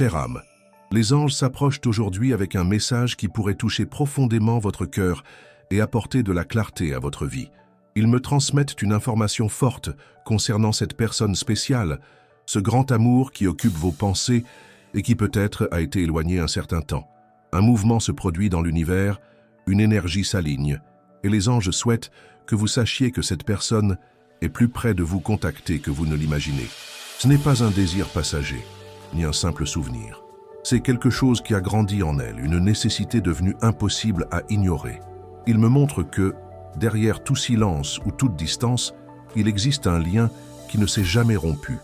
Chère âme, les anges s'approchent aujourd'hui avec un message qui pourrait toucher profondément votre cœur et apporter de la clarté à votre vie. Ils me transmettent une information forte concernant cette personne spéciale, ce grand amour qui occupe vos pensées et qui peut-être a été éloigné un certain temps. Un mouvement se produit dans l'univers, une énergie s'aligne, et les anges souhaitent que vous sachiez que cette personne est plus près de vous contacter que vous ne l'imaginez. Ce n'est pas un désir passager, ni un simple souvenir. C'est quelque chose qui a grandi en elle, une nécessité devenue impossible à ignorer. Il me montre que, derrière tout silence ou toute distance, il existe un lien qui ne s'est jamais rompu.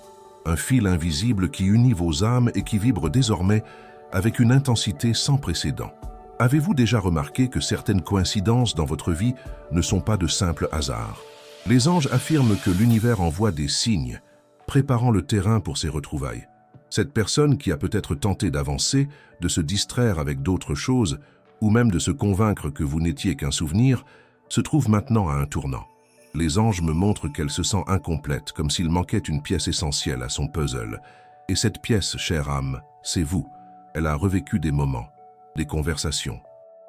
Un fil invisible qui unit vos âmes et qui vibre désormais avec une intensité sans précédent. Avez-vous déjà remarqué que certaines coïncidences dans votre vie ne sont pas de simples hasards? Les anges affirment que l'univers envoie des signes, préparant le terrain pour ces retrouvailles. Cette personne qui a peut-être tenté d'avancer, de se distraire avec d'autres choses, ou même de se convaincre que vous n'étiez qu'un souvenir, se trouve maintenant à un tournant. Les anges me montrent qu'elle se sent incomplète, comme s'il manquait une pièce essentielle à son puzzle. Et cette pièce, chère âme, c'est vous. Elle a revécu des moments, des conversations,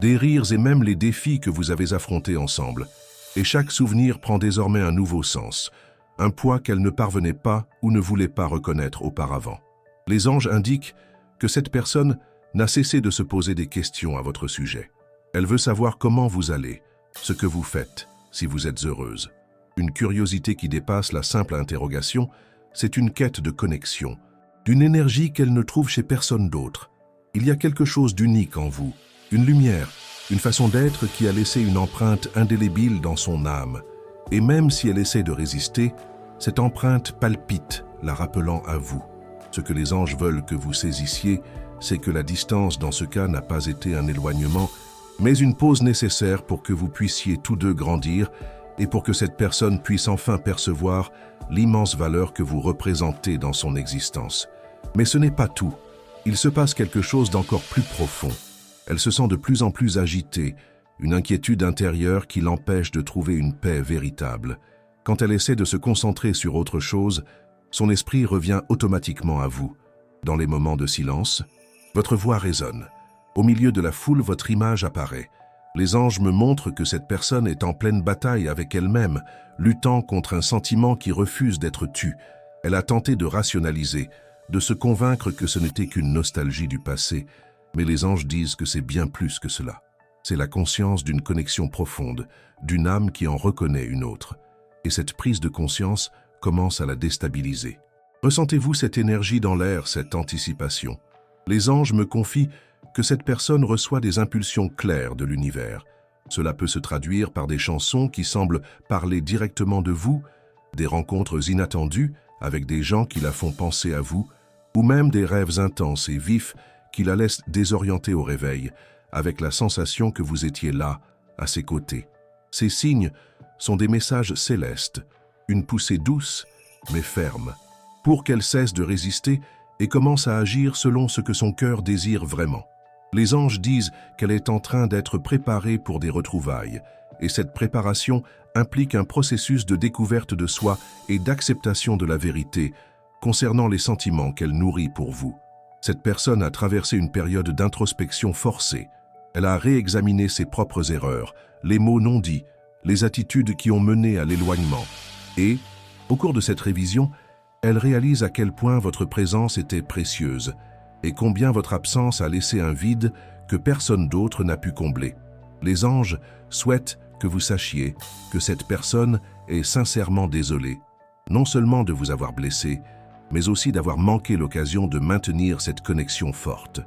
des rires et même les défis que vous avez affrontés ensemble. Et chaque souvenir prend désormais un nouveau sens, un poids qu'elle ne parvenait pas ou ne voulait pas reconnaître auparavant. Les anges indiquent que cette personne n'a cessé de se poser des questions à votre sujet. Elle veut savoir comment vous allez, ce que vous faites, si vous êtes heureuse. Une curiosité qui dépasse la simple interrogation, c'est une quête de connexion, d'une énergie qu'elle ne trouve chez personne d'autre. Il y a quelque chose d'unique en vous, une lumière, une façon d'être qui a laissé une empreinte indélébile dans son âme. Et même si elle essaie de résister, cette empreinte palpite, la rappelant à vous. Ce que les anges veulent que vous saisissiez, c'est que la distance dans ce cas n'a pas été un éloignement, mais une pause nécessaire pour que vous puissiez tous deux grandir et pour que cette personne puisse enfin percevoir l'immense valeur que vous représentez dans son existence. Mais ce n'est pas tout. Il se passe quelque chose d'encore plus profond. Elle se sent de plus en plus agitée, une inquiétude intérieure qui l'empêche de trouver une paix véritable. Quand elle essaie de se concentrer sur autre chose, son esprit revient automatiquement à vous. Dans les moments de silence, votre voix résonne. Au milieu de la foule, votre image apparaît. Les anges me montrent que cette personne est en pleine bataille avec elle-même, luttant contre un sentiment qui refuse d'être tu. Elle a tenté de rationaliser, de se convaincre que ce n'était qu'une nostalgie du passé, mais les anges disent que c'est bien plus que cela. C'est la conscience d'une connexion profonde, d'une âme qui en reconnaît une autre. Et cette prise de conscience commence à la déstabiliser. Ressentez-vous cette énergie dans l'air, cette anticipation? Les anges me confient que cette personne reçoit des impulsions claires de l'univers. Cela peut se traduire par des chansons qui semblent parler directement de vous, des rencontres inattendues avec des gens qui la font penser à vous, ou même des rêves intenses et vifs qui la laissent désorienter au réveil, avec la sensation que vous étiez là, à ses côtés. Ces signes sont des messages célestes, une poussée douce, mais ferme, pour qu'elle cesse de résister et commence à agir selon ce que son cœur désire vraiment. Les anges disent qu'elle est en train d'être préparée pour des retrouvailles, et cette préparation implique un processus de découverte de soi et d'acceptation de la vérité concernant les sentiments qu'elle nourrit pour vous. Cette personne a traversé une période d'introspection forcée. Elle a réexaminé ses propres erreurs, les mots non dits, les attitudes qui ont mené à l'éloignement. Et, au cours de cette révision, elle réalise à quel point votre présence était précieuse et combien votre absence a laissé un vide que personne d'autre n'a pu combler. Les anges souhaitent que vous sachiez que cette personne est sincèrement désolée, non seulement de vous avoir blessé, mais aussi d'avoir manqué l'occasion de maintenir cette connexion forte.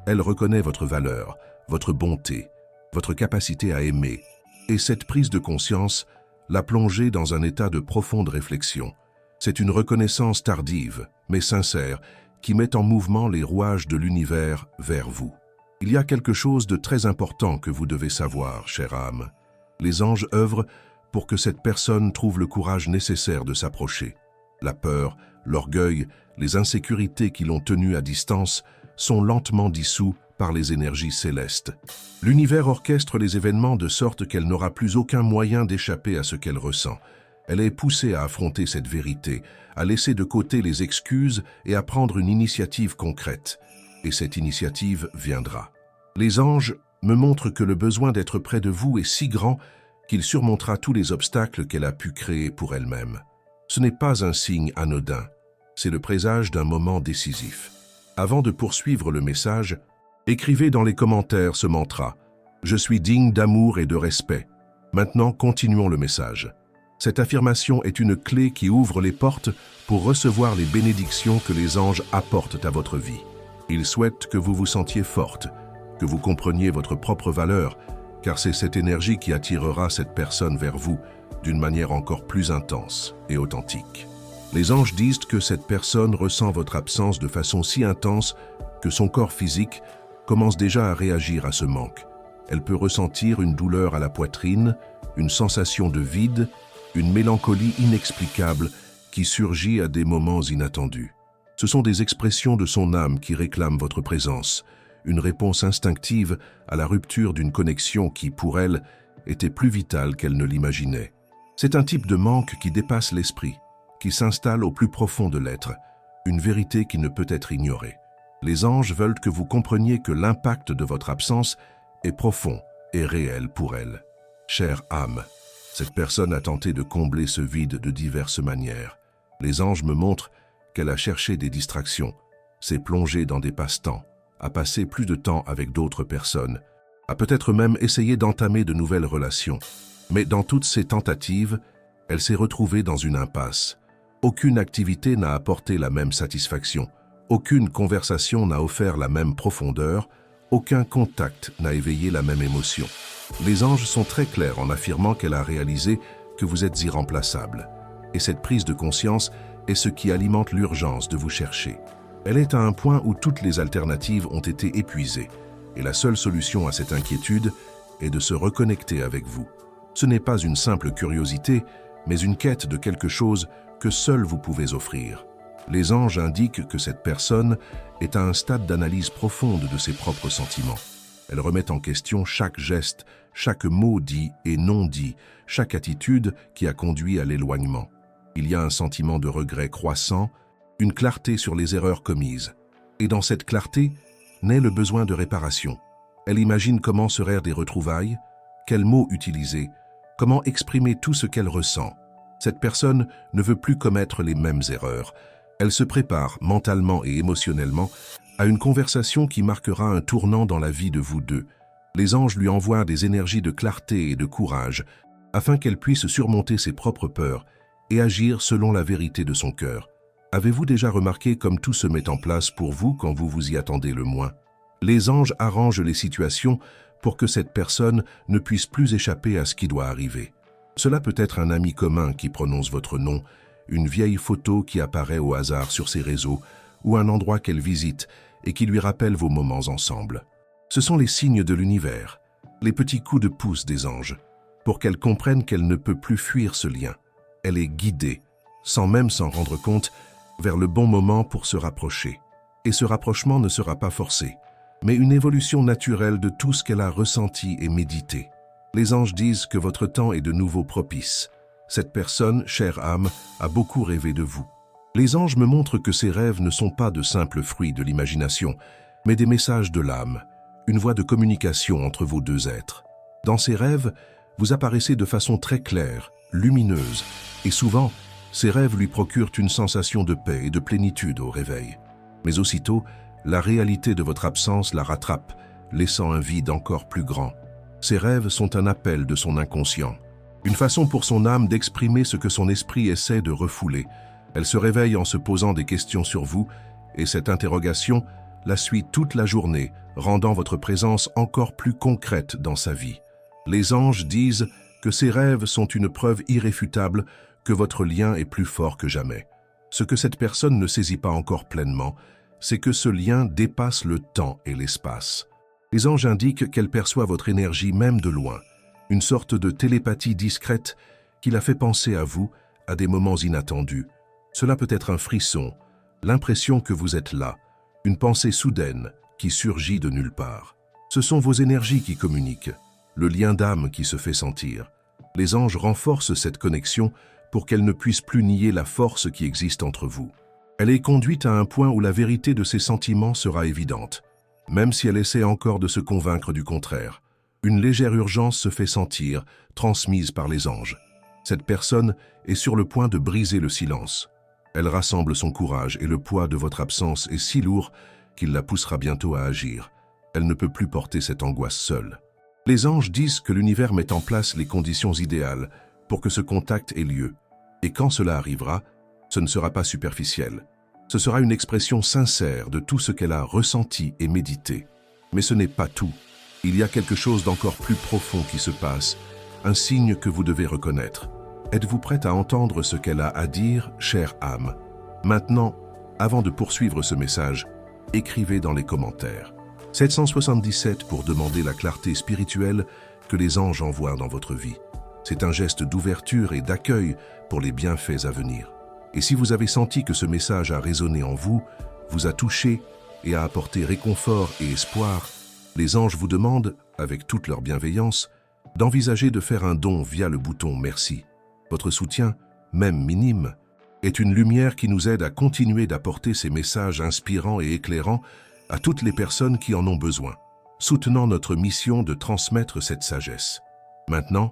Elle reconnaît votre valeur, votre bonté, votre capacité à aimer, et cette prise de conscience l'a plongée dans un état de profonde réflexion. C'est une reconnaissance tardive, mais sincère, qui met en mouvement les rouages de l'univers vers vous. Il y a quelque chose de très important que vous devez savoir, chère âme. Les anges œuvrent pour que cette personne trouve le courage nécessaire de s'approcher. La peur, l'orgueil, les insécurités qui l'ont tenue à distance sont lentement dissous par les énergies célestes. L'univers orchestre les événements de sorte qu'elle n'aura plus aucun moyen d'échapper à ce qu'elle ressent. Elle est poussée à affronter cette vérité, à laisser de côté les excuses et à prendre une initiative concrète. et cette initiative viendra. Les anges me montrent que le besoin d'être près de vous est si grand qu'il surmontera tous les obstacles qu'elle a pu créer pour elle-même. Ce n'est pas un signe anodin, c'est le présage d'un moment décisif. Avant de poursuivre le message, écrivez dans les commentaires ce mantra « Je suis digne d'amour et de respect ». Maintenant, continuons le message. Cette affirmation est une clé qui ouvre les portes pour recevoir les bénédictions que les anges apportent à votre vie. Ils souhaitent que vous vous sentiez forte, que vous compreniez votre propre valeur, car c'est cette énergie qui attirera cette personne vers vous d'une manière encore plus intense et authentique. Les anges disent que cette personne ressent votre absence de façon si intense que son corps physique commence déjà à réagir à ce manque. Elle peut ressentir une douleur à la poitrine, une sensation de vide, une mélancolie inexplicable qui surgit à des moments inattendus. Ce sont des expressions de son âme qui réclament votre présence, une réponse instinctive à la rupture d'une connexion qui, pour elle, était plus vitale qu'elle ne l'imaginait. C'est un type de manque qui dépasse l'esprit, qui s'installe au plus profond de l'être, une vérité qui ne peut être ignorée. Les anges veulent que vous compreniez que l'impact de votre absence est profond et réel pour elle. Chère âme, cette personne a tenté de combler ce vide de diverses manières. Les anges me montrent qu'elle a cherché des distractions, s'est plongée dans des passe-temps, a passé plus de temps avec d'autres personnes, a peut-être même essayé d'entamer de nouvelles relations. Mais dans toutes ces tentatives, elle s'est retrouvée dans une impasse. Aucune activité n'a apporté la même satisfaction, aucune conversation n'a offert la même profondeur, aucun contact n'a éveillé la même émotion. Les anges sont très clairs en affirmant qu'elle a réalisé que vous êtes irremplaçable. Et cette prise de conscience est ce qui alimente l'urgence de vous chercher. Elle est à un point où toutes les alternatives ont été épuisées. Et la seule solution à cette inquiétude est de se reconnecter avec vous. Ce n'est pas une simple curiosité, mais une quête de quelque chose que seul vous pouvez offrir. Les anges indiquent que cette personne est à un stade d'analyse profonde de ses propres sentiments. Elle remet en question chaque geste, chaque mot dit et non dit, chaque attitude qui a conduit à l'éloignement. Il y a un sentiment de regret croissant, une clarté sur les erreurs commises. Et dans cette clarté, naît le besoin de réparation. Elle imagine comment seraient des retrouvailles, quels mots utiliser, comment exprimer tout ce qu'elle ressent. Cette personne ne veut plus commettre les mêmes erreurs. Elle se prépare mentalement et émotionnellement à une conversation qui marquera un tournant dans la vie de vous deux. Les anges lui envoient des énergies de clarté et de courage afin qu'elle puisse surmonter ses propres peurs et agir selon la vérité de son cœur. Avez-vous déjà remarqué comme tout se met en place pour vous quand vous vous y attendez le moins? Les anges arrangent les situations pour que cette personne ne puisse plus échapper à ce qui doit arriver. Cela peut être un ami commun qui prononce votre nom, une vieille photo qui apparaît au hasard sur ses réseaux ou un endroit qu'elle visite et qui lui rappelle vos moments ensemble. Ce sont les signes de l'univers, les petits coups de pouce des anges, pour qu'elle comprenne qu'elle ne peut plus fuir ce lien. Elle est guidée, sans même s'en rendre compte, vers le bon moment pour se rapprocher. Et ce rapprochement ne sera pas forcé, mais une évolution naturelle de tout ce qu'elle a ressenti et médité. Les anges disent que votre temps est de nouveau propice. Cette personne, chère âme, a beaucoup rêvé de vous. Les anges me montrent que ces rêves ne sont pas de simples fruits de l'imagination, mais des messages de l'âme, une voie de communication entre vos deux êtres. Dans ces rêves, vous apparaissez de façon très claire, lumineuse, et souvent, ces rêves lui procurent une sensation de paix et de plénitude au réveil. Mais aussitôt, la réalité de votre absence la rattrape, laissant un vide encore plus grand. Ces rêves sont un appel de son inconscient, une façon pour son âme d'exprimer ce que son esprit essaie de refouler. Elle se réveille en se posant des questions sur vous, et cette interrogation la suit toute la journée, rendant votre présence encore plus concrète dans sa vie. Les anges disent que ces rêves sont une preuve irréfutable que votre lien est plus fort que jamais. Ce que cette personne ne saisit pas encore pleinement, c'est que ce lien dépasse le temps et l'espace. Les anges indiquent qu'elle perçoit votre énergie même de loin, une sorte de télépathie discrète qui la fait penser à vous à des moments inattendus. Cela peut être un frisson, l'impression que vous êtes là, une pensée soudaine qui surgit de nulle part. Ce sont vos énergies qui communiquent, le lien d'âme qui se fait sentir. Les anges renforcent cette connexion pour qu'elle ne puisse plus nier la force qui existe entre vous. Elle est conduite à un point où la vérité de ses sentiments sera évidente, même si elle essaie encore de se convaincre du contraire. Une légère urgence se fait sentir, transmise par les anges. Cette personne est sur le point de briser le silence. Elle rassemble son courage et le poids de votre absence est si lourd qu'il la poussera bientôt à agir. Elle ne peut plus porter cette angoisse seule. Les anges disent que l'univers met en place les conditions idéales pour que ce contact ait lieu. Et quand cela arrivera, ce ne sera pas superficiel. Ce sera une expression sincère de tout ce qu'elle a ressenti et médité. Mais ce n'est pas tout. Il y a quelque chose d'encore plus profond qui se passe, un signe que vous devez reconnaître. Êtes-vous prête à entendre ce qu'elle a à dire, chère âme? Maintenant, avant de poursuivre ce message, écrivez dans les commentaires. 777 pour demander la clarté spirituelle que les anges envoient dans votre vie. C'est un geste d'ouverture et d'accueil pour les bienfaits à venir. Et si vous avez senti que ce message a résonné en vous, vous a touché et a apporté réconfort et espoir, les anges vous demandent, avec toute leur bienveillance, d'envisager de faire un don via le bouton « Merci ». Votre soutien, même minime, est une lumière qui nous aide à continuer d'apporter ces messages inspirants et éclairants à toutes les personnes qui en ont besoin, soutenant notre mission de transmettre cette sagesse. Maintenant,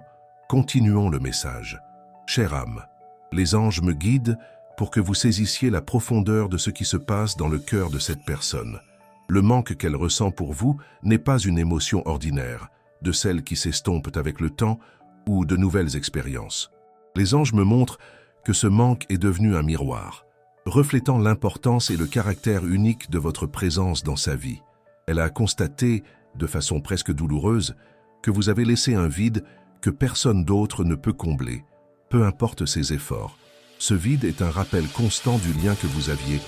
continuons le message. Chère âme, les anges me guident pour que vous saisissiez la profondeur de ce qui se passe dans le cœur de cette personne. Le manque qu'elle ressent pour vous n'est pas une émotion ordinaire, de celle qui s'estompe avec le temps ou de nouvelles expériences. Les anges me montrent que ce manque est devenu un miroir, reflétant l'importance et le caractère unique de votre présence dans sa vie. Elle a constaté, de façon presque douloureuse, que vous avez laissé un vide que personne d'autre ne peut combler, peu importe ses efforts. Ce vide est un rappel constant du lien que vous aviez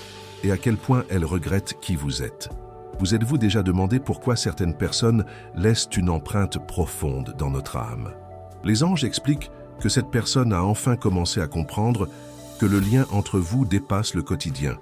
et à quel point elle regrette qui vous êtes. Vous êtes-vous déjà demandé pourquoi certaines personnes laissent une empreinte profonde dans notre âme? Les anges expliquent que cette personne a enfin commencé à comprendre que le lien entre vous dépasse le quotidien.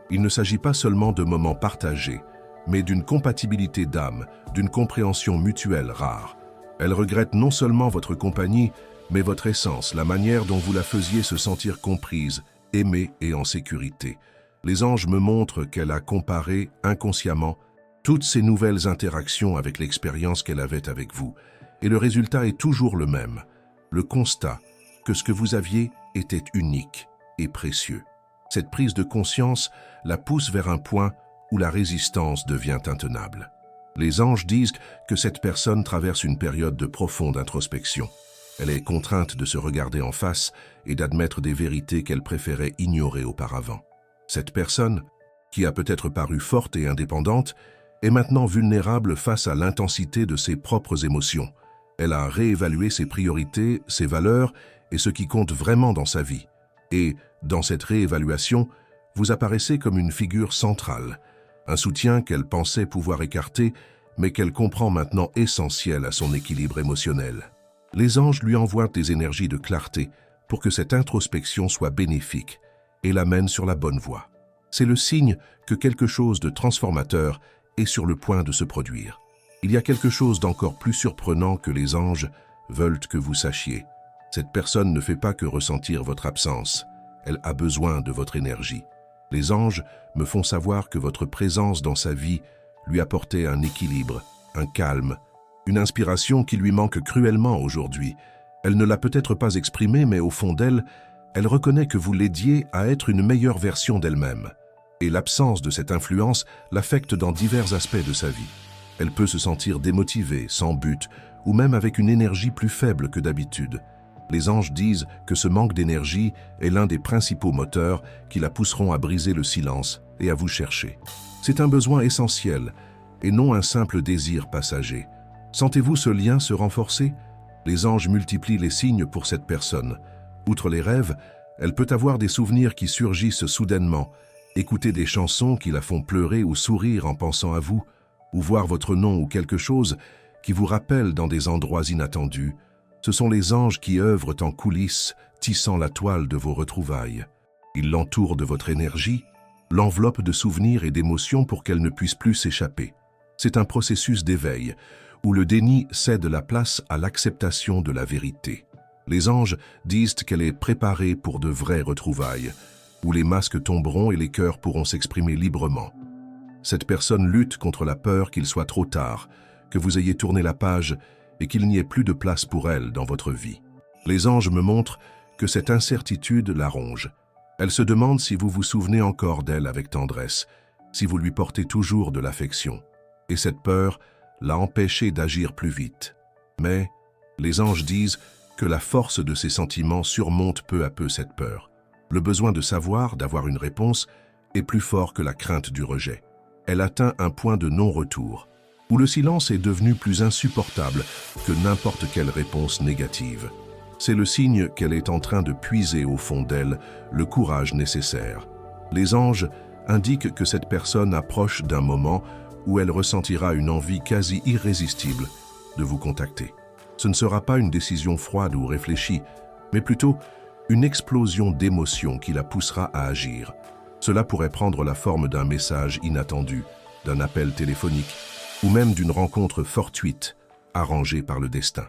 Il ne s'agit pas seulement de moments partagés, mais d'une compatibilité d'âme, d'une compréhension mutuelle rare. Elle regrette non seulement votre compagnie, mais votre essence, la manière dont vous la faisiez se sentir comprise, aimée et en sécurité. Les anges me montrent qu'elle a comparé, inconsciemment, toutes ces nouvelles interactions avec l'expérience qu'elle avait avec vous. Et le résultat est toujours le même. Le constat que ce que vous aviez était unique et précieux. Cette prise de conscience la pousse vers un point où la résistance devient intenable. Les anges disent que cette personne traverse une période de profonde introspection. Elle est contrainte de se regarder en face et d'admettre des vérités qu'elle préférait ignorer auparavant. Cette personne, qui a peut-être paru forte et indépendante, est maintenant vulnérable face à l'intensité de ses propres émotions. Elle a réévalué ses priorités, ses valeurs et ce qui compte vraiment dans sa vie. Et, dans cette réévaluation, vous apparaissez comme une figure centrale, un soutien qu'elle pensait pouvoir écarter, mais qu'elle comprend maintenant essentiel à son équilibre émotionnel. Les anges lui envoient des énergies de clarté pour que cette introspection soit bénéfique et l'amène sur la bonne voie. C'est le signe que quelque chose de transformateur est sur le point de se produire. Il y a quelque chose d'encore plus surprenant que les anges veulent que vous sachiez. Cette personne ne fait pas que ressentir votre absence, elle a besoin de votre énergie. Les anges me font savoir que votre présence dans sa vie lui apportait un équilibre, un calme, une inspiration qui lui manque cruellement aujourd'hui. Elle ne l'a peut-être pas exprimée, mais au fond d'elle, elle reconnaît que vous l'aidiez à être une meilleure version d'elle-même. Et l'absence de cette influence l'affecte dans divers aspects de sa vie. Elle peut se sentir démotivée, sans but, ou même avec une énergie plus faible que d'habitude. Les anges disent que ce manque d'énergie est l'un des principaux moteurs qui la pousseront à briser le silence et à vous chercher. C'est un besoin essentiel et non un simple désir passager. Sentez-vous ce lien se renforcer? Les anges multiplient les signes pour cette personne. Outre les rêves, elle peut avoir des souvenirs qui surgissent soudainement, écouter des chansons qui la font pleurer ou sourire en pensant à vous, ou voir votre nom ou quelque chose qui vous rappelle dans des endroits inattendus. Ce sont les anges qui œuvrent en coulisses, tissant la toile de vos retrouvailles. Ils l'entourent de votre énergie, l'enveloppent de souvenirs et d'émotions pour qu'elle ne puisse plus s'échapper. C'est un processus d'éveil, où le déni cède la place à l'acceptation de la vérité. Les anges disent qu'elle est préparée pour de vraies retrouvailles, où les masques tomberont et les cœurs pourront s'exprimer librement. Cette personne lutte contre la peur qu'il soit trop tard, que vous ayez tourné la page et qu'il n'y ait plus de place pour elle dans votre vie. Les anges me montrent que cette incertitude la ronge. Elle se demande si vous vous souvenez encore d'elle avec tendresse, si vous lui portez toujours de l'affection. Et cette peur l'a empêché d'agir plus vite. Mais les anges disent que la force de ces sentiments surmonte peu à peu cette peur. Le besoin de savoir, d'avoir une réponse, est plus fort que la crainte du rejet. Elle atteint un point de non-retour, où le silence est devenu plus insupportable que n'importe quelle réponse négative. C'est le signe qu'elle est en train de puiser au fond d'elle le courage nécessaire. Les anges indiquent que cette personne approche d'un moment où elle ressentira une envie quasi irrésistible de vous contacter. Ce ne sera pas une décision froide ou réfléchie, mais plutôt une explosion d'émotions qui la poussera à agir. Cela pourrait prendre la forme d'un message inattendu, d'un appel téléphonique, ou même d'une rencontre fortuite, arrangée par le destin.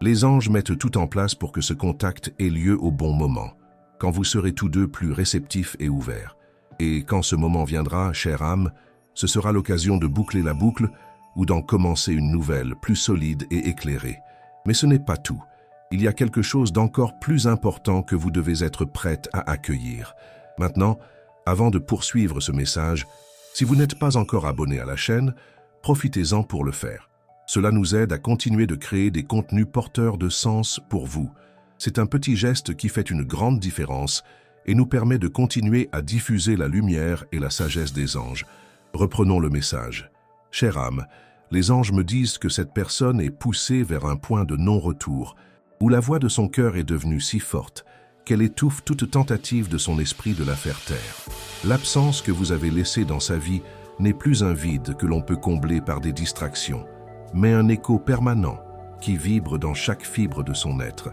Les anges mettent tout en place pour que ce contact ait lieu au bon moment, quand vous serez tous deux plus réceptifs et ouverts. Et quand ce moment viendra, chère âme, ce sera l'occasion de boucler la boucle ou d'en commencer une nouvelle, plus solide et éclairée. Mais ce n'est pas tout. Il y a quelque chose d'encore plus important que vous devez être prête à accueillir. Maintenant, avant de poursuivre ce message, si vous n'êtes pas encore abonné à la chaîne, profitez-en pour le faire. Cela nous aide à continuer de créer des contenus porteurs de sens pour vous. C'est un petit geste qui fait une grande différence et nous permet de continuer à diffuser la lumière et la sagesse des anges. Reprenons le message. Chère âme, les anges me disent que cette personne est poussée vers un point de non-retour, où la voix de son cœur est devenue si forte qu'elle étouffe toute tentative de son esprit de la faire taire. L'absence que vous avez laissée dans sa vie n'est plus un vide que l'on peut combler par des distractions, mais un écho permanent qui vibre dans chaque fibre de son être.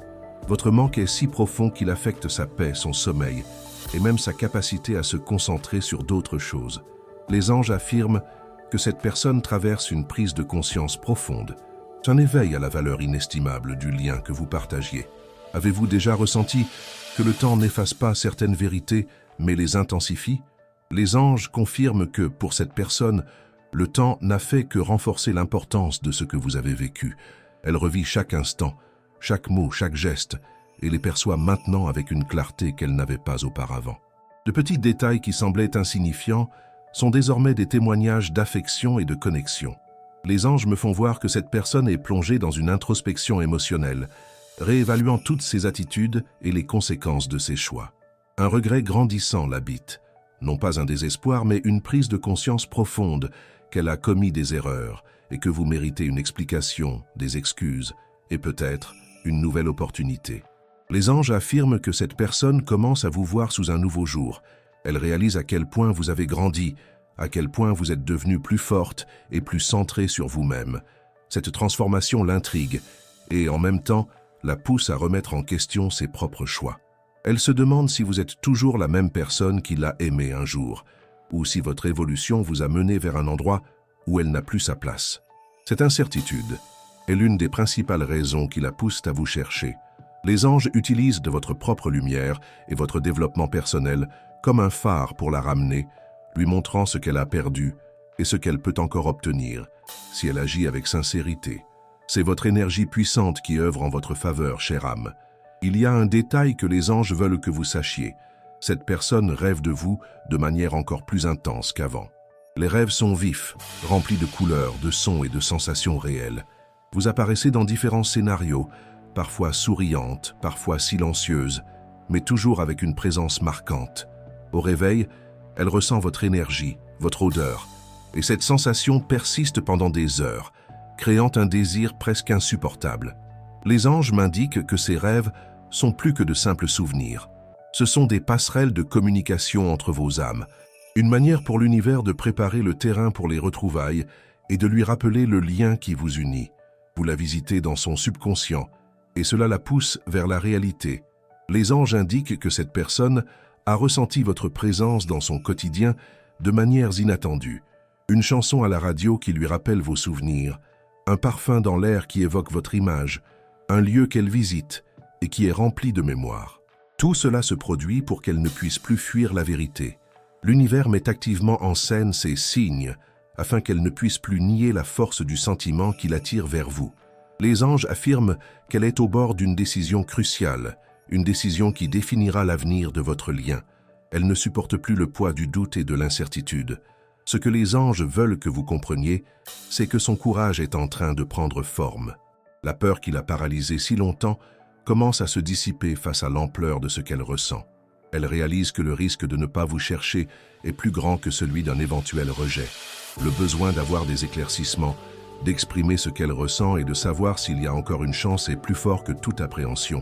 Votre manque est si profond qu'il affecte sa paix, son sommeil et même sa capacité à se concentrer sur d'autres choses. Les anges affirment que cette personne traverse une prise de conscience profonde, un éveil à la valeur inestimable du lien que vous partagiez. Avez-vous déjà ressenti que le temps n'efface pas certaines vérités, mais les intensifie? Les anges confirment que, pour cette personne, le temps n'a fait que renforcer l'importance de ce que vous avez vécu. Elle revit chaque instant, chaque mot, chaque geste, et les perçoit maintenant avec une clarté qu'elle n'avait pas auparavant. De petits détails qui semblaient insignifiants sont désormais des témoignages d'affection et de connexion. Les anges me font voir que cette personne est plongée dans une introspection émotionnelle, réévaluant toutes ses attitudes et les conséquences de ses choix. Un regret grandissant l'habite, non pas un désespoir, mais une prise de conscience profonde qu'elle a commis des erreurs et que vous méritez une explication, des excuses et peut-être une nouvelle opportunité. Les anges affirment que cette personne commence à vous voir sous un nouveau jour. Elle réalise à quel point vous avez grandi, à quel point vous êtes devenue plus forte et plus centrée sur vous-même. Cette transformation l'intrigue et, en même temps, la pousse à remettre en question ses propres choix. Elle se demande si vous êtes toujours la même personne qui l'a aimée un jour, ou si votre évolution vous a mené vers un endroit où elle n'a plus sa place. Cette incertitude est l'une des principales raisons qui la poussent à vous chercher. Les anges utilisent de votre propre lumière et votre développement personnel comme un phare pour la ramener, lui montrant ce qu'elle a perdu et ce qu'elle peut encore obtenir, si elle agit avec sincérité. C'est votre énergie puissante qui œuvre en votre faveur, chère âme. Il y a un détail que les anges veulent que vous sachiez. Cette personne rêve de vous de manière encore plus intense qu'avant. Les rêves sont vifs, remplis de couleurs, de sons et de sensations réelles. Vous apparaissez dans différents scénarios, parfois souriantes, parfois silencieuses, mais toujours avec une présence marquante. Au réveil, elle ressent votre énergie, votre odeur, et cette sensation persiste pendant des heures, créant un désir presque insupportable. Les anges m'indiquent que ces rêves sont plus que de simples souvenirs. Ce sont des passerelles de communication entre vos âmes, une manière pour l'univers de préparer le terrain pour les retrouvailles et de lui rappeler le lien qui vous unit. Vous la visitez dans son subconscient, et cela la pousse vers la réalité. Les anges indiquent que cette personne a ressenti votre présence dans son quotidien de manières inattendues. Une chanson à la radio qui lui rappelle vos souvenirs, un parfum dans l'air qui évoque votre image, un lieu qu'elle visite et qui est rempli de mémoire. Tout cela se produit pour qu'elle ne puisse plus fuir la vérité. L'univers met activement en scène ces signes afin qu'elle ne puisse plus nier la force du sentiment qui l'attire vers vous. Les anges affirment qu'elle est au bord d'une décision cruciale, une décision qui définira l'avenir de votre lien. Elle ne supporte plus le poids du doute et de l'incertitude. Ce que les anges veulent que vous compreniez, c'est que son courage est en train de prendre forme. La peur qui l'a paralysée si longtemps commence à se dissiper face à l'ampleur de ce qu'elle ressent. Elle réalise que le risque de ne pas vous chercher est plus grand que celui d'un éventuel rejet. Le besoin d'avoir des éclaircissements, d'exprimer ce qu'elle ressent et de savoir s'il y a encore une chance est plus fort que toute appréhension.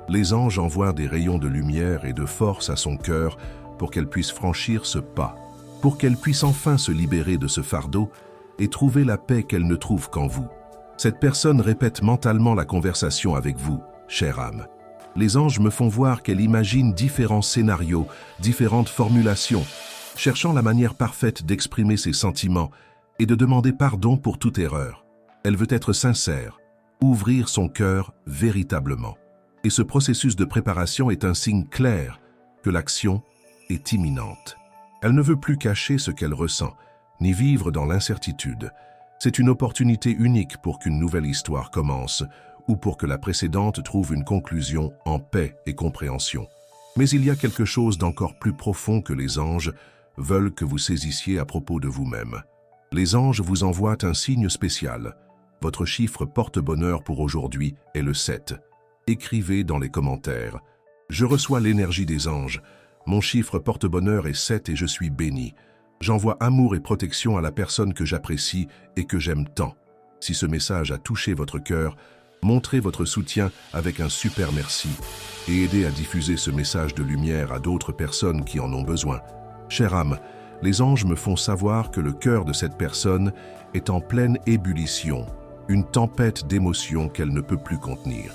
Les anges envoient des rayons de lumière et de force à son cœur pour qu'elle puisse franchir ce pas, pour qu'elle puisse enfin se libérer de ce fardeau et trouver la paix qu'elle ne trouve qu'en vous. Cette personne répète mentalement la conversation avec vous, chère âme. Les anges me font voir qu'elle imagine différents scénarios, différentes formulations, cherchant la manière parfaite d'exprimer ses sentiments et de demander pardon pour toute erreur. Elle veut être sincère, ouvrir son cœur véritablement. Et ce processus de préparation est un signe clair que l'action est imminente. Elle ne veut plus cacher ce qu'elle ressent, ni vivre dans l'incertitude. C'est une opportunité unique pour qu'une nouvelle histoire commence, ou pour que la précédente trouve une conclusion en paix et compréhension. Mais il y a quelque chose d'encore plus profond que les anges veulent que vous saisissiez à propos de vous-même. Les anges vous envoient un signe spécial. Votre chiffre porte-bonheur pour aujourd'hui est le 7. Écrivez dans les commentaires. Je reçois l'énergie des anges. Mon chiffre porte-bonheur est 7 et je suis béni. J'envoie amour et protection à la personne que j'apprécie et que j'aime tant. Si ce message a touché votre cœur, montrez votre soutien avec un super merci et aidez à diffuser ce message de lumière à d'autres personnes qui en ont besoin. Chère âme, les anges me font savoir que le cœur de cette personne est en pleine ébullition, une tempête d'émotions qu'elle ne peut plus contenir.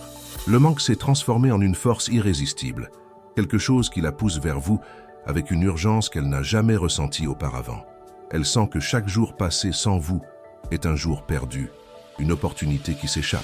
Le manque s'est transformé en une force irrésistible, quelque chose qui la pousse vers vous avec une urgence qu'elle n'a jamais ressentie auparavant. Elle sent que chaque jour passé sans vous est un jour perdu, une opportunité qui s'échappe.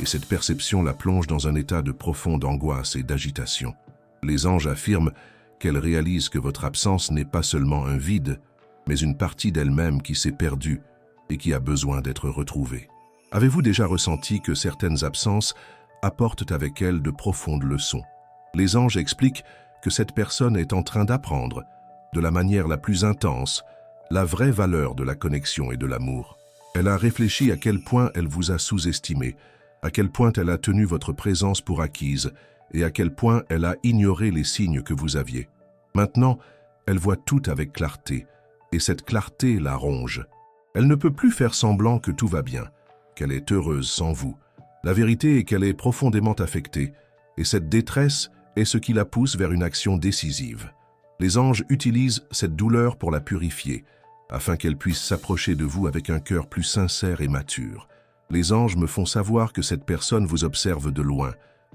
Et cette perception la plonge dans un état de profonde angoisse et d'agitation. Les anges affirment qu'elle réalise que votre absence n'est pas seulement un vide, mais une partie d'elle-même qui s'est perdue et qui a besoin d'être retrouvée. Avez-vous déjà ressenti que certaines absences apportent avec elles de profondes leçons? Les anges expliquent que cette personne est en train d'apprendre, de la manière la plus intense, la vraie valeur de la connexion et de l'amour. Elle a réfléchi à quel point elle vous a sous-estimé, à quel point elle a tenu votre présence pour acquise et à quel point elle a ignoré les signes que vous aviez. Maintenant, elle voit tout avec clarté, et cette clarté la ronge. Elle ne peut plus faire semblant que tout va bien, qu'elle est heureuse sans vous. La vérité est qu'elle est profondément affectée, et cette détresse est ce qui la pousse vers une action décisive. Les anges utilisent cette douleur pour la purifier, afin qu'elle puisse s'approcher de vous avec un cœur plus sincère et mature. Les anges me font savoir que cette personne vous observe de loin,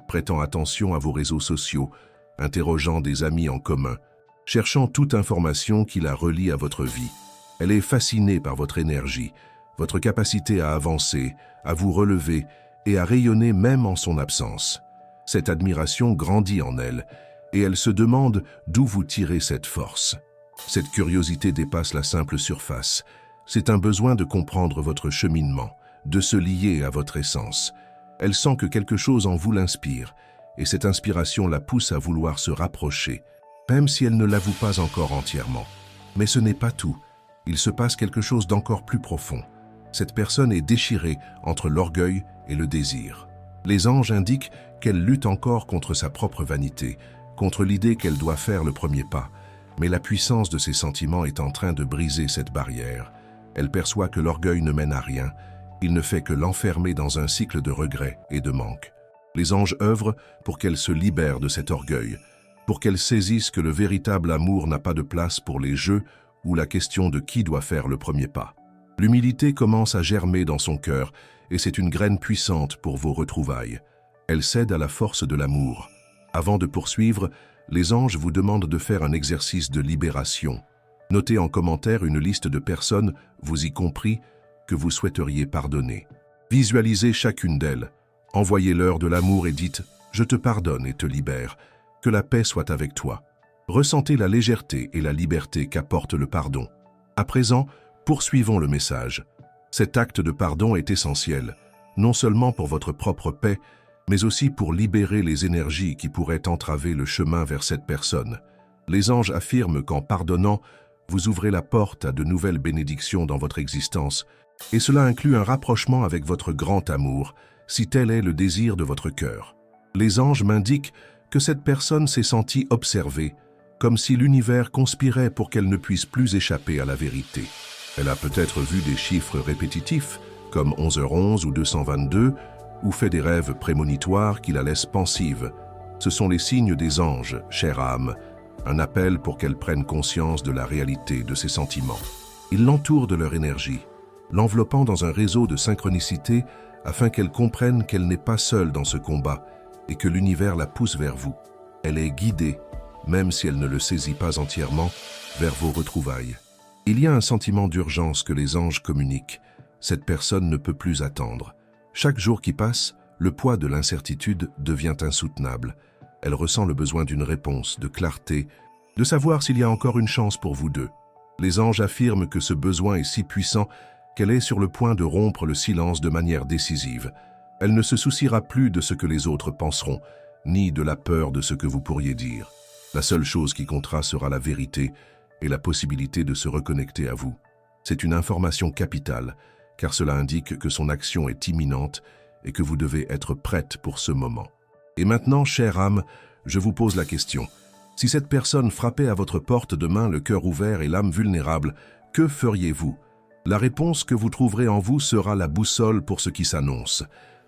prêtant attention à vos réseaux sociaux, interrogeant des amis en commun, cherchant toute information qui la relie à votre vie. Elle est fascinée par votre énergie, votre capacité à avancer, à vous relever et à rayonner même en son absence. Cette admiration grandit en elle, et elle se demande d'où vous tirez cette force. Cette curiosité dépasse la simple surface. C'est un besoin de comprendre votre cheminement, de se lier à votre essence. Elle sent que quelque chose en vous l'inspire, et cette inspiration la pousse à vouloir se rapprocher, même si elle ne l'avoue pas encore entièrement. Mais ce n'est pas tout. Il se passe quelque chose d'encore plus profond. Cette personne est déchirée entre l'orgueil et le désir. Les anges indiquent qu'elle lutte encore contre sa propre vanité, contre l'idée qu'elle doit faire le premier pas. Mais la puissance de ses sentiments est en train de briser cette barrière. Elle perçoit que l'orgueil ne mène à rien. Il ne fait que l'enfermer dans un cycle de regrets et de manque. Les anges œuvrent pour qu'elle se libère de cet orgueil, pour qu'elle saisisse que le véritable amour n'a pas de place pour les jeux ou la question de qui doit faire le premier pas. L'humilité commence à germer dans son cœur et c'est une graine puissante pour vos retrouvailles. Elle cède à la force de l'amour. Avant de poursuivre, les anges vous demandent de faire un exercice de libération. Notez en commentaire une liste de personnes, vous y compris, que vous souhaiteriez pardonner. Visualisez chacune d'elles. Envoyez-leur de l'amour et dites « Je te pardonne et te libère ». Que la paix soit avec toi. Ressentez la légèreté et la liberté qu'apporte le pardon. À présent, poursuivons le message. Cet acte de pardon est essentiel, non seulement pour votre propre paix, mais aussi pour libérer les énergies qui pourraient entraver le chemin vers cette personne. Les anges affirment qu'en pardonnant, vous ouvrez la porte à de nouvelles bénédictions dans votre existence, et cela inclut un rapprochement avec votre grand amour, si tel est le désir de votre cœur. Les anges m'indiquent que cette personne s'est sentie observée, comme si l'univers conspirait pour qu'elle ne puisse plus échapper à la vérité. Elle a peut-être vu des chiffres répétitifs, comme 11h11 ou 222, ou fait des rêves prémonitoires qui la laissent pensive. Ce sont les signes des anges, chère âme, un appel pour qu'elle prenne conscience de la réalité de ses sentiments. Ils l'entourent de leur énergie, l'enveloppant dans un réseau de synchronicité afin qu'elle comprenne qu'elle n'est pas seule dans ce combat et que l'univers la pousse vers vous. Elle est guidée, même si elle ne le saisit pas entièrement, vers vos retrouvailles. Il y a un sentiment d'urgence que les anges communiquent. Cette personne ne peut plus attendre. Chaque jour qui passe, le poids de l'incertitude devient insoutenable. Elle ressent le besoin d'une réponse, de clarté, de savoir s'il y a encore une chance pour vous deux. Les anges affirment que ce besoin est si puissant qu'elle est sur le point de rompre le silence de manière décisive. Elle ne se souciera plus de ce que les autres penseront, ni de la peur de ce que vous pourriez dire. La seule chose qui comptera sera la vérité et la possibilité de se reconnecter à vous. C'est une information capitale, car cela indique que son action est imminente et que vous devez être prête pour ce moment. Et maintenant, chère âme, je vous pose la question. Si cette personne frappait à votre porte demain, le cœur ouvert et l'âme vulnérable, que feriez-vous? La réponse que vous trouverez en vous sera la boussole pour ce qui s'annonce,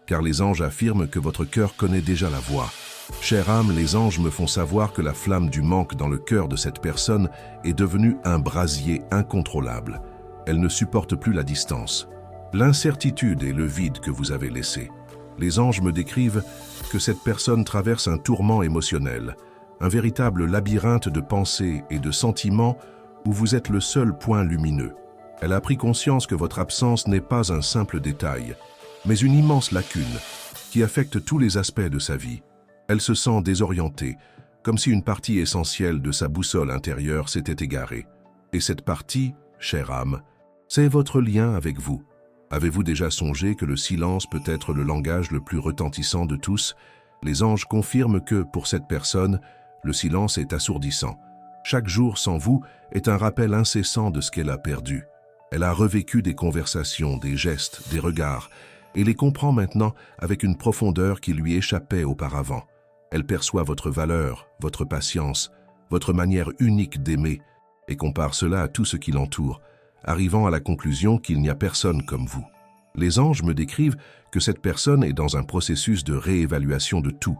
car les anges affirment que votre cœur connaît déjà la voie. Chère âme, les anges me font savoir que la flamme du manque dans le cœur de cette personne est devenue un brasier incontrôlable. Elle ne supporte plus la distance, l'incertitude et le vide que vous avez laissé. Les anges me décrivent que cette personne traverse un tourment émotionnel, un véritable labyrinthe de pensées et de sentiments où vous êtes le seul point lumineux. Elle a pris conscience que votre absence n'est pas un simple détail, mais une immense lacune qui affecte tous les aspects de sa vie. Elle se sent désorientée, comme si une partie essentielle de sa boussole intérieure s'était égarée. Et cette partie, chère âme, c'est votre lien avec vous. Avez-vous déjà songé que le silence peut être le langage le plus retentissant de tous? Les anges confirment que, pour cette personne, le silence est assourdissant. Chaque jour sans vous est un rappel incessant de ce qu'elle a perdu. Elle a revécu des conversations, des gestes, des regards, et les comprend maintenant avec une profondeur qui lui échappait auparavant. Elle perçoit votre valeur, votre patience, votre manière unique d'aimer, et compare cela à tout ce qui l'entoure, arrivant à la conclusion qu'il n'y a personne comme vous. Les anges me décrivent que cette personne est dans un processus de réévaluation de tout,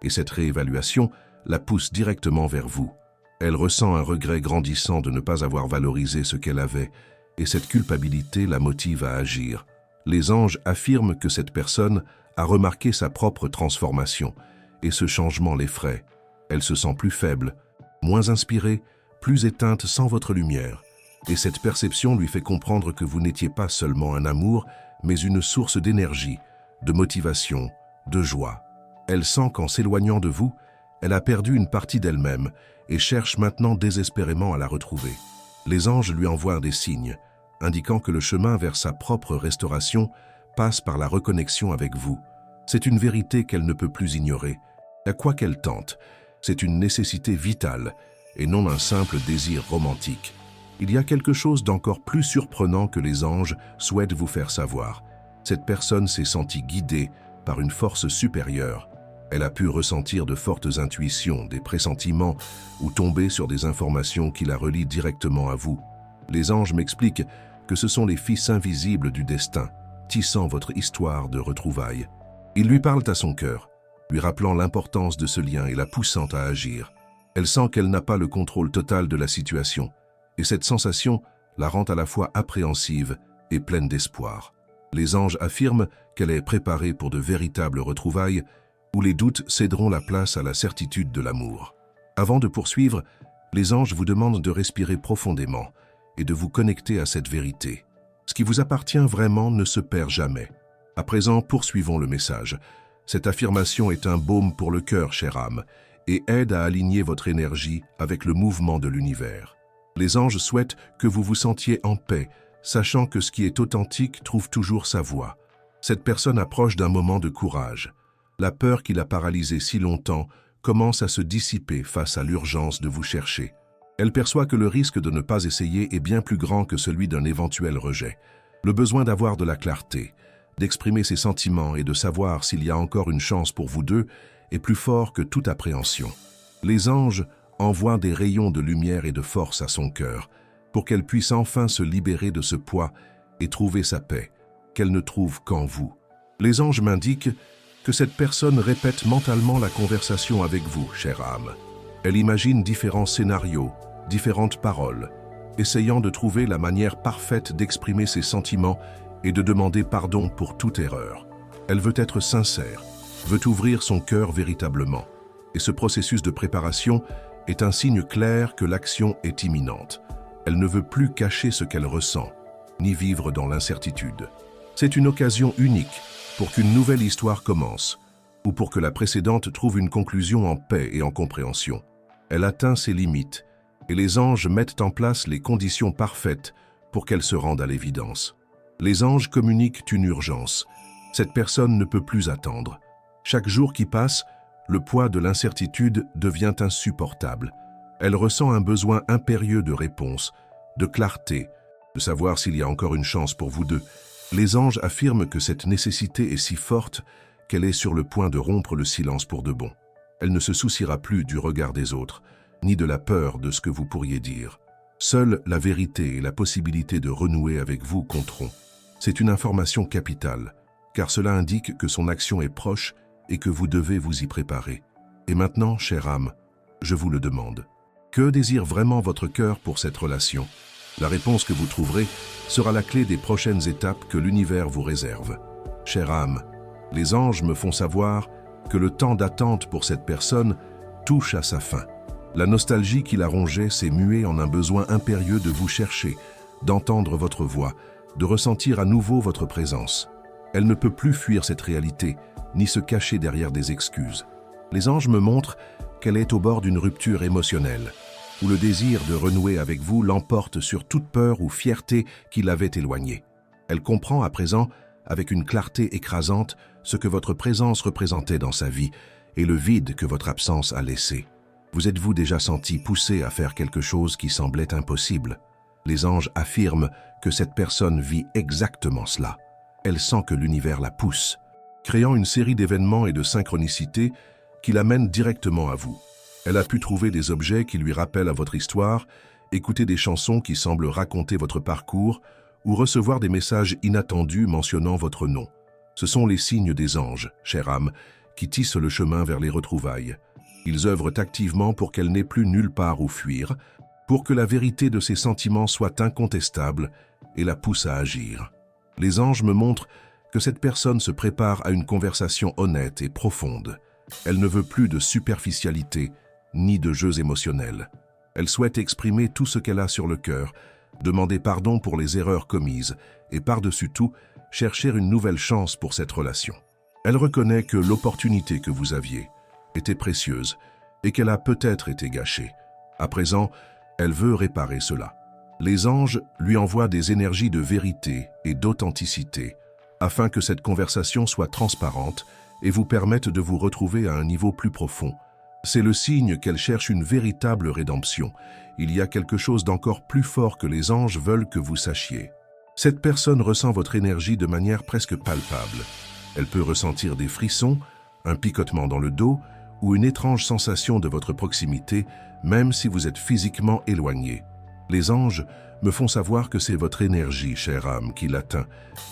et cette réévaluation la pousse directement vers vous. Elle ressent un regret grandissant de ne pas avoir valorisé ce qu'elle avait, et cette culpabilité la motive à agir. Les anges affirment que cette personne a remarqué sa propre transformation, et ce changement l'effraie. Elle se sent plus faible, moins inspirée, plus éteinte sans votre lumière. Et cette perception lui fait comprendre que vous n'étiez pas seulement un amour, mais une source d'énergie, de motivation, de joie. Elle sent qu'en s'éloignant de vous, elle a perdu une partie d'elle-même et cherche maintenant désespérément à la retrouver. Les anges lui envoient des signes, indiquant que le chemin vers sa propre restauration passe par la reconnexion avec vous. C'est une vérité qu'elle ne peut plus ignorer. À quoi qu'elle tente, c'est une nécessité vitale et non un simple désir romantique. Il y a quelque chose d'encore plus surprenant que les anges souhaitent vous faire savoir. Cette personne s'est sentie guidée par une force supérieure. Elle a pu ressentir de fortes intuitions, des pressentiments ou tomber sur des informations qui la relient directement à vous. Les anges m'expliquent que ce sont les fils invisibles du destin, tissant votre histoire de retrouvailles. Ils lui parlent à son cœur, lui rappelant l'importance de ce lien et la poussant à agir. Elle sent qu'elle n'a pas le contrôle total de la situation, et cette sensation la rend à la fois appréhensive et pleine d'espoir. Les anges affirment qu'elle est préparée pour de véritables retrouvailles où les doutes céderont la place à la certitude de l'amour. Avant de poursuivre, les anges vous demandent de respirer profondément et de vous connecter à cette vérité. Ce qui vous appartient vraiment ne se perd jamais. À présent, poursuivons le message. Cette affirmation est un baume pour le cœur, chère âme, et aide à aligner votre énergie avec le mouvement de l'univers. Les anges souhaitent que vous vous sentiez en paix, sachant que ce qui est authentique trouve toujours sa voie. Cette personne approche d'un moment de courage. La peur qui l'a paralysée si longtemps commence à se dissiper face à l'urgence de vous chercher. Elle perçoit que le risque de ne pas essayer est bien plus grand que celui d'un éventuel rejet. Le besoin d'avoir de la clarté, d'exprimer ses sentiments et de savoir s'il y a encore une chance pour vous deux est plus fort que toute appréhension. Les anges envoient des rayons de lumière et de force à son cœur pour qu'elle puisse enfin se libérer de ce poids et trouver sa paix, qu'elle ne trouve qu'en vous. Les anges m'indiquent que cette personne répète mentalement la conversation avec vous, chère âme. Elle imagine différents scénarios, différentes paroles, essayant de trouver la manière parfaite d'exprimer ses sentiments et de demander pardon pour toute erreur. Elle veut être sincère, veut ouvrir son cœur véritablement. Et ce processus de préparation est un signe clair que l'action est imminente. Elle ne veut plus cacher ce qu'elle ressent, ni vivre dans l'incertitude. C'est une occasion unique pour qu'une nouvelle histoire commence, ou pour que la précédente trouve une conclusion en paix et en compréhension. Elle atteint ses limites, et les anges mettent en place les conditions parfaites pour qu'elle se rende à l'évidence. Les anges communiquent une urgence. Cette personne ne peut plus attendre. Chaque jour qui passe, le poids de l'incertitude devient insupportable. Elle ressent un besoin impérieux de réponse, de clarté, de savoir s'il y a encore une chance pour vous deux. Les anges affirment que cette nécessité est si forte qu'elle est sur le point de rompre le silence pour de bon. Elle ne se souciera plus du regard des autres, ni de la peur de ce que vous pourriez dire. Seule la vérité et la possibilité de renouer avec vous compteront. C'est une information capitale, car cela indique que son action est proche et que vous devez vous y préparer. Et maintenant, chère âme, je vous le demande. Que désire vraiment votre cœur pour cette relation? La réponse que vous trouverez sera la clé des prochaines étapes que l'univers vous réserve. Chère âme, les anges me font savoir que le temps d'attente pour cette personne touche à sa fin. La nostalgie qui la rongeait s'est muée en un besoin impérieux de vous chercher, d'entendre votre voix, de ressentir à nouveau votre présence. Elle ne peut plus fuir cette réalité, ni se cacher derrière des excuses. Les anges me montrent qu'elle est au bord d'une rupture émotionnelle, où le désir de renouer avec vous l'emporte sur toute peur ou fierté qui l'avait éloignée. Elle comprend à présent, avec une clarté écrasante, ce que votre présence représentait dans sa vie et le vide que votre absence a laissé. Vous êtes-vous déjà senti poussé à faire quelque chose qui semblait impossible? Les anges affirment que cette personne vit exactement cela. Elle sent que l'univers la pousse, créant une série d'événements et de synchronicités qui l'amènent directement à vous. Elle a pu trouver des objets qui lui rappellent à votre histoire, écouter des chansons qui semblent raconter votre parcours ou recevoir des messages inattendus mentionnant votre nom. Ce sont les signes des anges, chère âme, qui tissent le chemin vers les retrouvailles. Ils œuvrent activement pour qu'elle n'ait plus nulle part où fuir, pour que la vérité de ses sentiments soit incontestable et la pousse à agir. Les anges me montrent que cette personne se prépare à une conversation honnête et profonde. Elle ne veut plus de superficialité, ni de jeux émotionnels. Elle souhaite exprimer tout ce qu'elle a sur le cœur, demander pardon pour les erreurs commises et par-dessus tout, chercher une nouvelle chance pour cette relation. Elle reconnaît que l'opportunité que vous aviez était précieuse et qu'elle a peut-être été gâchée. À présent, elle veut réparer cela. Les anges lui envoient des énergies de vérité et d'authenticité afin que cette conversation soit transparente et vous permette de vous retrouver à un niveau plus profond. C'est le signe qu'elle cherche une véritable rédemption. Il y a quelque chose d'encore plus fort que les anges veulent que vous sachiez. Cette personne ressent votre énergie de manière presque palpable. Elle peut ressentir des frissons, un picotement dans le dos ou une étrange sensation de votre proximité, même si vous êtes physiquement éloigné. Les anges me font savoir que c'est votre énergie, chère âme, qui l'atteint,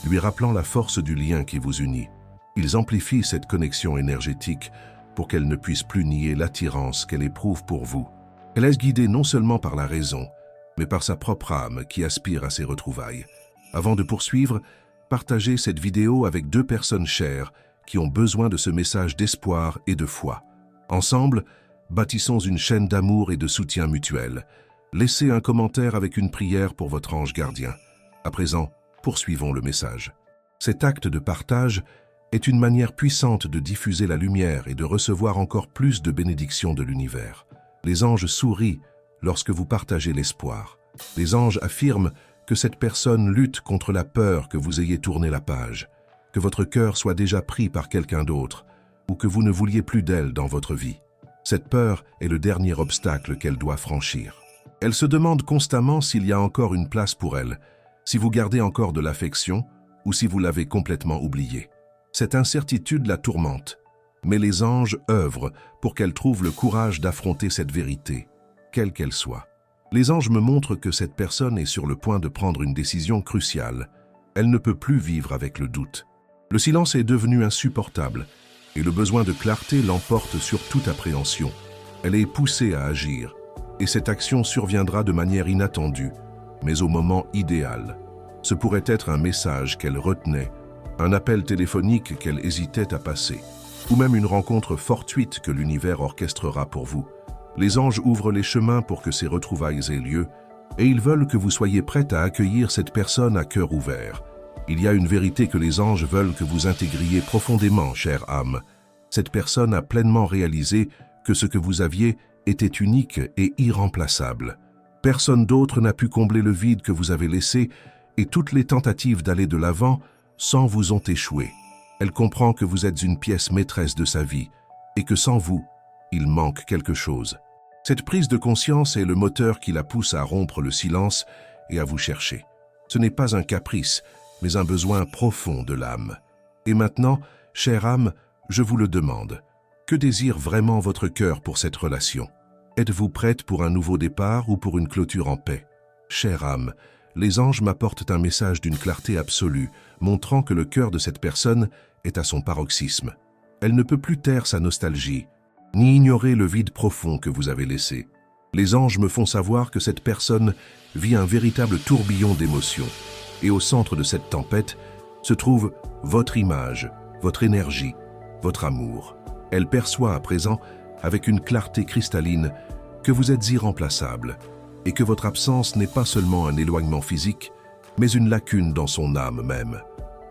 lui rappelant la force du lien qui vous unit. Ils amplifient cette connexion énergétique pour qu'elle ne puisse plus nier l'attirance qu'elle éprouve pour vous. Elle est guidée non seulement par la raison, mais par sa propre âme qui aspire à ces retrouvailles. Avant de poursuivre, partagez cette vidéo avec 2 personnes chères qui ont besoin de ce message d'espoir et de foi. Ensemble, bâtissons une chaîne d'amour et de soutien mutuel. Laissez un commentaire avec une prière pour votre ange gardien. À présent, poursuivons le message. Cet acte de partage est une manière puissante de diffuser la lumière et de recevoir encore plus de bénédictions de l'univers. Les anges sourient lorsque vous partagez l'espoir. Les anges affirment que cette personne lutte contre la peur que vous ayez tourné la page, que votre cœur soit déjà pris par quelqu'un d'autre ou que vous ne vouliez plus d'elle dans votre vie. Cette peur est le dernier obstacle qu'elle doit franchir. Elle se demande constamment s'il y a encore une place pour elle, si vous gardez encore de l'affection ou si vous l'avez complètement oubliée. Cette incertitude la tourmente, mais les anges œuvrent pour qu'elle trouve le courage d'affronter cette vérité, quelle qu'elle soit. Les anges me montrent que cette personne est sur le point de prendre une décision cruciale. Elle ne peut plus vivre avec le doute. Le silence est devenu insupportable et le besoin de clarté l'emporte sur toute appréhension. Elle est poussée à agir et cette action surviendra de manière inattendue, mais au moment idéal. Ce pourrait être un message qu'elle retenait, un appel téléphonique qu'elle hésitait à passer, ou même une rencontre fortuite que l'univers orchestrera pour vous. Les anges ouvrent les chemins pour que ces retrouvailles aient lieu, et ils veulent que vous soyez prête à accueillir cette personne à cœur ouvert. Il y a une vérité que les anges veulent que vous intégriez profondément, chère âme. Cette personne a pleinement réalisé que ce que vous aviez était unique et irremplaçable. Personne d'autre n'a pu combler le vide que vous avez laissé, et toutes les tentatives d'aller de l'avant sans vous ont échoué. Elle comprend que vous êtes une pièce maîtresse de sa vie, et que sans vous, il manque quelque chose. Cette prise de conscience est le moteur qui la pousse à rompre le silence et à vous chercher. Ce n'est pas un caprice, mais un besoin profond de l'âme. Et maintenant, chère âme, je vous le demande, que désire vraiment votre cœur pour cette relation? Êtes-vous prête pour un nouveau départ ou pour une clôture en paix? Chère âme, les anges m'apportent un message d'une clarté absolue, montrant que le cœur de cette personne est à son paroxysme. Elle ne peut plus taire sa nostalgie, ni ignorer le vide profond que vous avez laissé. Les anges me font savoir que cette personne vit un véritable tourbillon d'émotions. Et au centre de cette tempête se trouve votre image, votre énergie, votre amour. Elle perçoit à présent, avec une clarté cristalline, que vous êtes irremplaçable et que votre absence n'est pas seulement un éloignement physique, mais une lacune dans son âme même.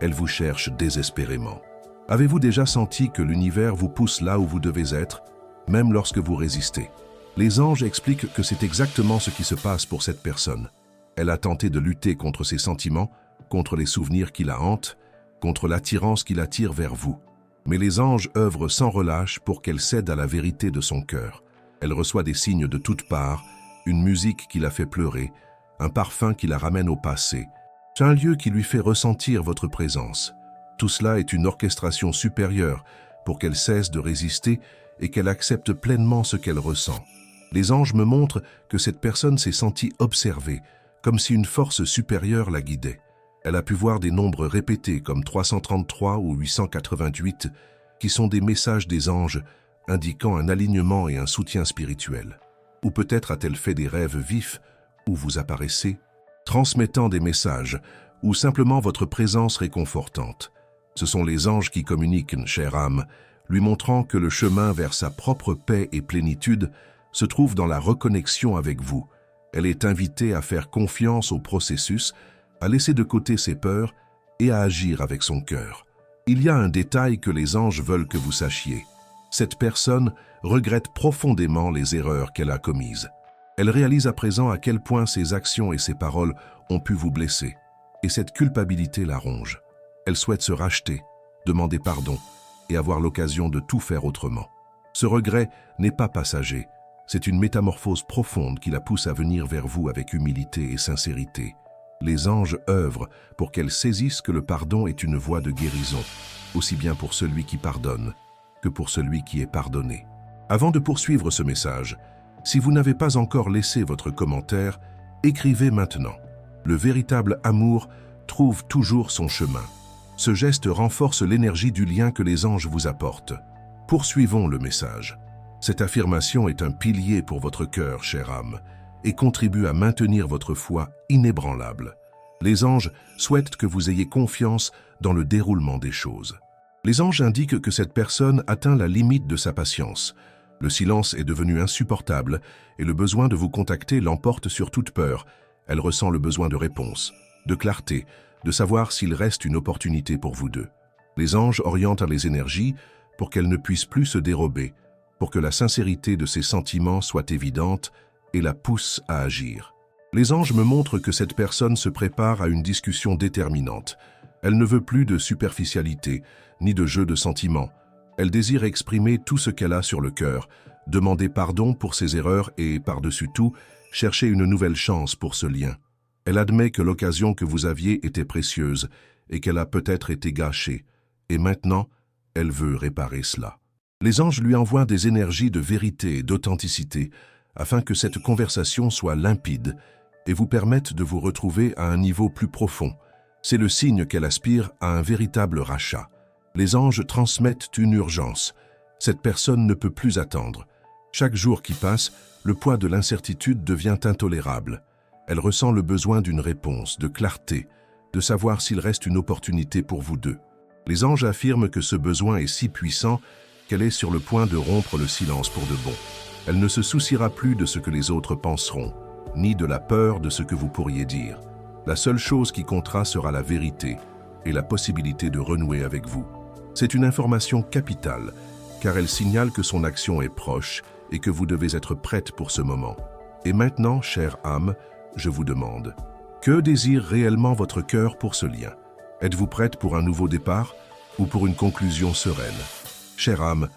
Elle vous cherche désespérément. Avez-vous déjà senti que l'univers vous pousse là où vous devez être, même lorsque vous résistez? Les anges expliquent que c'est exactement ce qui se passe pour cette personne. Elle a tenté de lutter contre ses sentiments, contre les souvenirs qui la hantent, contre l'attirance qui l'attire vers vous. Mais les anges œuvrent sans relâche pour qu'elle cède à la vérité de son cœur. Elle reçoit des signes de toutes parts, une musique qui la fait pleurer, un parfum qui la ramène au passé, un lieu qui lui fait ressentir votre présence. Tout cela est une orchestration supérieure pour qu'elle cesse de résister et qu'elle accepte pleinement ce qu'elle ressent. Les anges me montrent que cette personne s'est sentie observée, comme si une force supérieure la guidait. Elle a pu voir des nombres répétés comme 333 ou 888, qui sont des messages des anges indiquant un alignement et un soutien spirituel. Ou peut-être a-t-elle fait des rêves vifs où vous apparaissez, transmettant des messages, ou simplement votre présence réconfortante. Ce sont les anges qui communiquent, chère âme, lui montrant que le chemin vers sa propre paix et plénitude se trouve dans la reconnexion avec vous. Elle est invitée à faire confiance au processus, à laisser de côté ses peurs et à agir avec son cœur. Il y a un détail que les anges veulent que vous sachiez. Cette personne regrette profondément les erreurs qu'elle a commises. Elle réalise à présent à quel point ses actions et ses paroles ont pu vous blesser, et cette culpabilité la ronge. Elle souhaite se racheter, demander pardon et avoir l'occasion de tout faire autrement. Ce regret n'est pas passager, c'est une métamorphose profonde qui la pousse à venir vers vous avec humilité et sincérité. Les anges œuvrent pour qu'elle saisisse que le pardon est une voie de guérison, aussi bien pour celui qui pardonne que pour celui qui est pardonné. Avant de poursuivre ce message, si vous n'avez pas encore laissé votre commentaire, écrivez maintenant. Le véritable amour trouve toujours son chemin. Ce geste renforce l'énergie du lien que les anges vous apportent. Poursuivons le message. Cette affirmation est un pilier pour votre cœur, chère âme, et contribue à maintenir votre foi inébranlable. Les anges souhaitent que vous ayez confiance dans le déroulement des choses. Les anges indiquent que cette personne atteint la limite de sa patience. Le silence est devenu insupportable et le besoin de vous contacter l'emporte sur toute peur. Elle ressent le besoin de réponse, de clarté, de savoir s'il reste une opportunité pour vous deux. Les anges orientent les énergies pour qu'elles ne puissent plus se dérober, pour que la sincérité de ses sentiments soit évidente et la poussent à agir. Les anges me montrent que cette personne se prépare à une discussion déterminante. Elle ne veut plus de superficialité, ni de jeu de sentiments. Elle désire exprimer tout ce qu'elle a sur le cœur, demander pardon pour ses erreurs et, par-dessus tout, chercher une nouvelle chance pour ce lien. Elle admet que l'occasion que vous aviez était précieuse et qu'elle a peut-être été gâchée. Et maintenant, elle veut réparer cela. Les anges lui envoient des énergies de vérité et d'authenticité afin que cette conversation soit limpide et vous permette de vous retrouver à un niveau plus profond. C'est le signe qu'elle aspire à un véritable rachat. Les anges transmettent une urgence. Cette personne ne peut plus attendre. Chaque jour qui passe, le poids de l'incertitude devient intolérable. Elle ressent le besoin d'une réponse, de clarté, de savoir s'il reste une opportunité pour vous deux. Les anges affirment que ce besoin est si puissant qu'elle est sur le point de rompre le silence pour de bon. Elle ne se souciera plus de ce que les autres penseront, ni de la peur de ce que vous pourriez dire. La seule chose qui comptera sera la vérité et la possibilité de renouer avec vous. C'est une information capitale, car elle signale que son action est proche et que vous devez être prête pour ce moment. Et maintenant, chère âme, je vous demande, que désire réellement votre cœur pour ce lien? Êtes-vous prête pour un nouveau départ ou pour une conclusion sereine? Chère âme,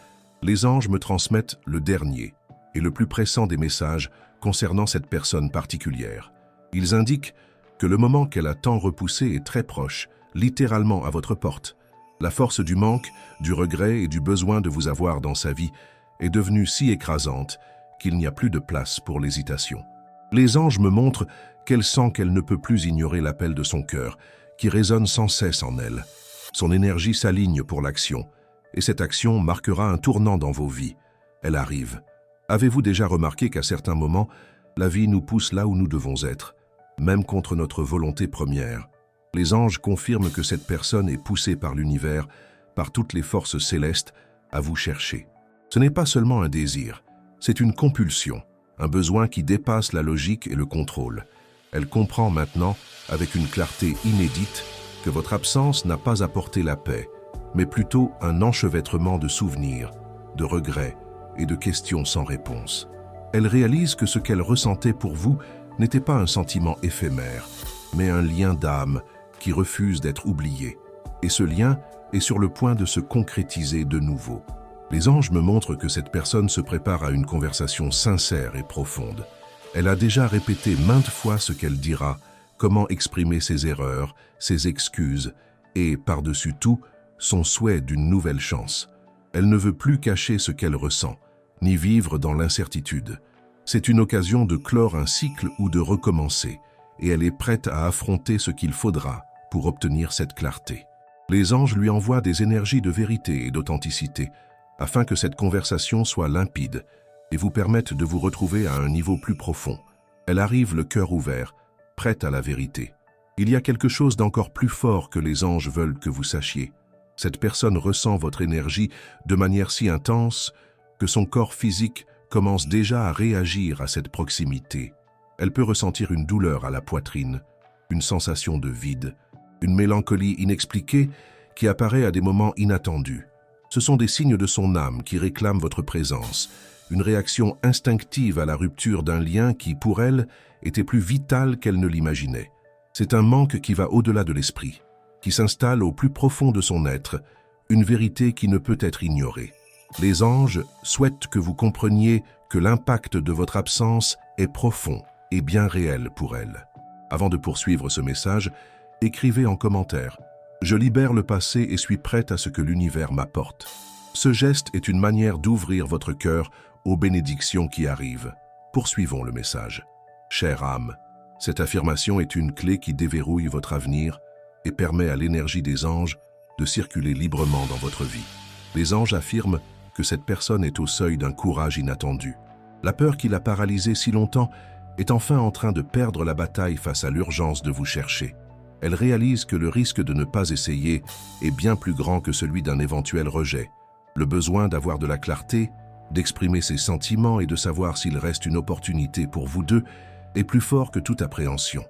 les anges me transmettent le dernier et le plus pressant des messages concernant cette personne particulière. Ils indiquent que le moment qu'elle a tant repoussé est très proche, littéralement à votre porte. La force du manque, du regret et du besoin de vous avoir dans sa vie est devenue si écrasante qu'il n'y a plus de place pour l'hésitation. Les anges me montrent qu'elle sent qu'elle ne peut plus ignorer l'appel de son cœur, qui résonne sans cesse en elle. Son énergie s'aligne pour l'action, et cette action marquera un tournant dans vos vies. Elle arrive. Avez-vous déjà remarqué qu'à certains moments, la vie nous pousse là où nous devons être, même contre notre volonté première? Les anges confirment que cette personne est poussée par l'univers, par toutes les forces célestes, à vous chercher. Ce n'est pas seulement un désir, c'est une compulsion, un besoin qui dépasse la logique et le contrôle. Elle comprend maintenant, avec une clarté inédite, que votre absence n'a pas apporté la paix, mais plutôt un enchevêtrement de souvenirs, de regrets et de questions sans réponse. Elle réalise que ce qu'elle ressentait pour vous n'était pas un sentiment éphémère, mais un lien d'âme qui refuse d'être oublié. Et ce lien est sur le point de se concrétiser de nouveau. Les anges me montrent que cette personne se prépare à une conversation sincère et profonde. Elle a déjà répété maintes fois ce qu'elle dira, comment exprimer ses erreurs, ses excuses et, par-dessus tout, son souhait d'une nouvelle chance. Elle ne veut plus cacher ce qu'elle ressent, ni vivre dans l'incertitude. C'est une occasion de clore un cycle ou de recommencer, et elle est prête à affronter ce qu'il faudra pour obtenir cette clarté. Les anges lui envoient des énergies de vérité et d'authenticité, afin que cette conversation soit limpide et vous permette de vous retrouver à un niveau plus profond. Elle arrive le cœur ouvert, prête à la vérité. Il y a quelque chose d'encore plus fort que les anges veulent que vous sachiez. Cette personne ressent votre énergie de manière si intense que son corps physique commence déjà à réagir à cette proximité. Elle peut ressentir une douleur à la poitrine, une sensation de vide, une mélancolie inexpliquée qui apparaît à des moments inattendus. Ce sont des signes de son âme qui réclament votre présence, une réaction instinctive à la rupture d'un lien qui, pour elle, était plus vital qu'elle ne l'imaginait. C'est un manque qui va au-delà de l'esprit, qui s'installe au plus profond de son être, une vérité qui ne peut être ignorée. Les anges souhaitent que vous compreniez que l'impact de votre absence est profond et bien réel pour elle. Avant de poursuivre ce message, écrivez en commentaire « Je libère le passé et suis prête à ce que l'univers m'apporte ». Ce geste est une manière d'ouvrir votre cœur aux bénédictions qui arrivent. Poursuivons le message. Chère âme, cette affirmation est une clé qui déverrouille votre avenir et permet à l'énergie des anges de circuler librement dans votre vie. Les anges affirment que cette personne est au seuil d'un courage inattendu. La peur qui l'a paralysée si longtemps est enfin en train de perdre la bataille face à l'urgence de vous chercher. Elle réalise que le risque de ne pas essayer est bien plus grand que celui d'un éventuel rejet. Le besoin d'avoir de la clarté, d'exprimer ses sentiments et de savoir s'il reste une opportunité pour vous deux est plus fort que toute appréhension.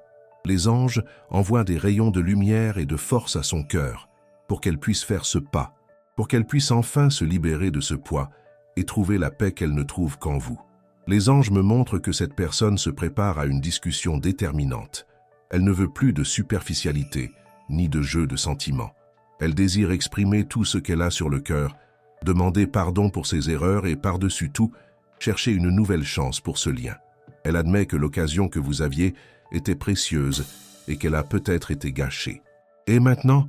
Les anges envoient des rayons de lumière et de force à son cœur pour qu'elle puisse faire ce pas, pour qu'elle puisse enfin se libérer de ce poids et trouver la paix qu'elle ne trouve qu'en vous. Les anges me montrent que cette personne se prépare à une discussion déterminante. Elle ne veut plus de superficialité, ni de jeu de sentiments. Elle désire exprimer tout ce qu'elle a sur le cœur, demander pardon pour ses erreurs et par-dessus tout, chercher une nouvelle chance pour ce lien. Elle admet que l'occasion que vous aviez était précieuse et qu'elle a peut-être été gâchée. Et maintenant,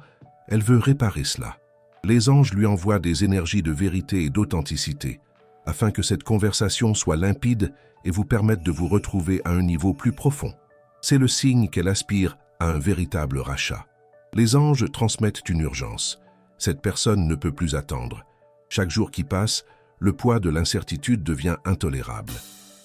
elle veut réparer cela. Les anges lui envoient des énergies de vérité et d'authenticité, afin que cette conversation soit limpide et vous permette de vous retrouver à un niveau plus profond. C'est le signe qu'elle aspire à un véritable rachat. Les anges transmettent une urgence. Cette personne ne peut plus attendre. Chaque jour qui passe, le poids de l'incertitude devient intolérable.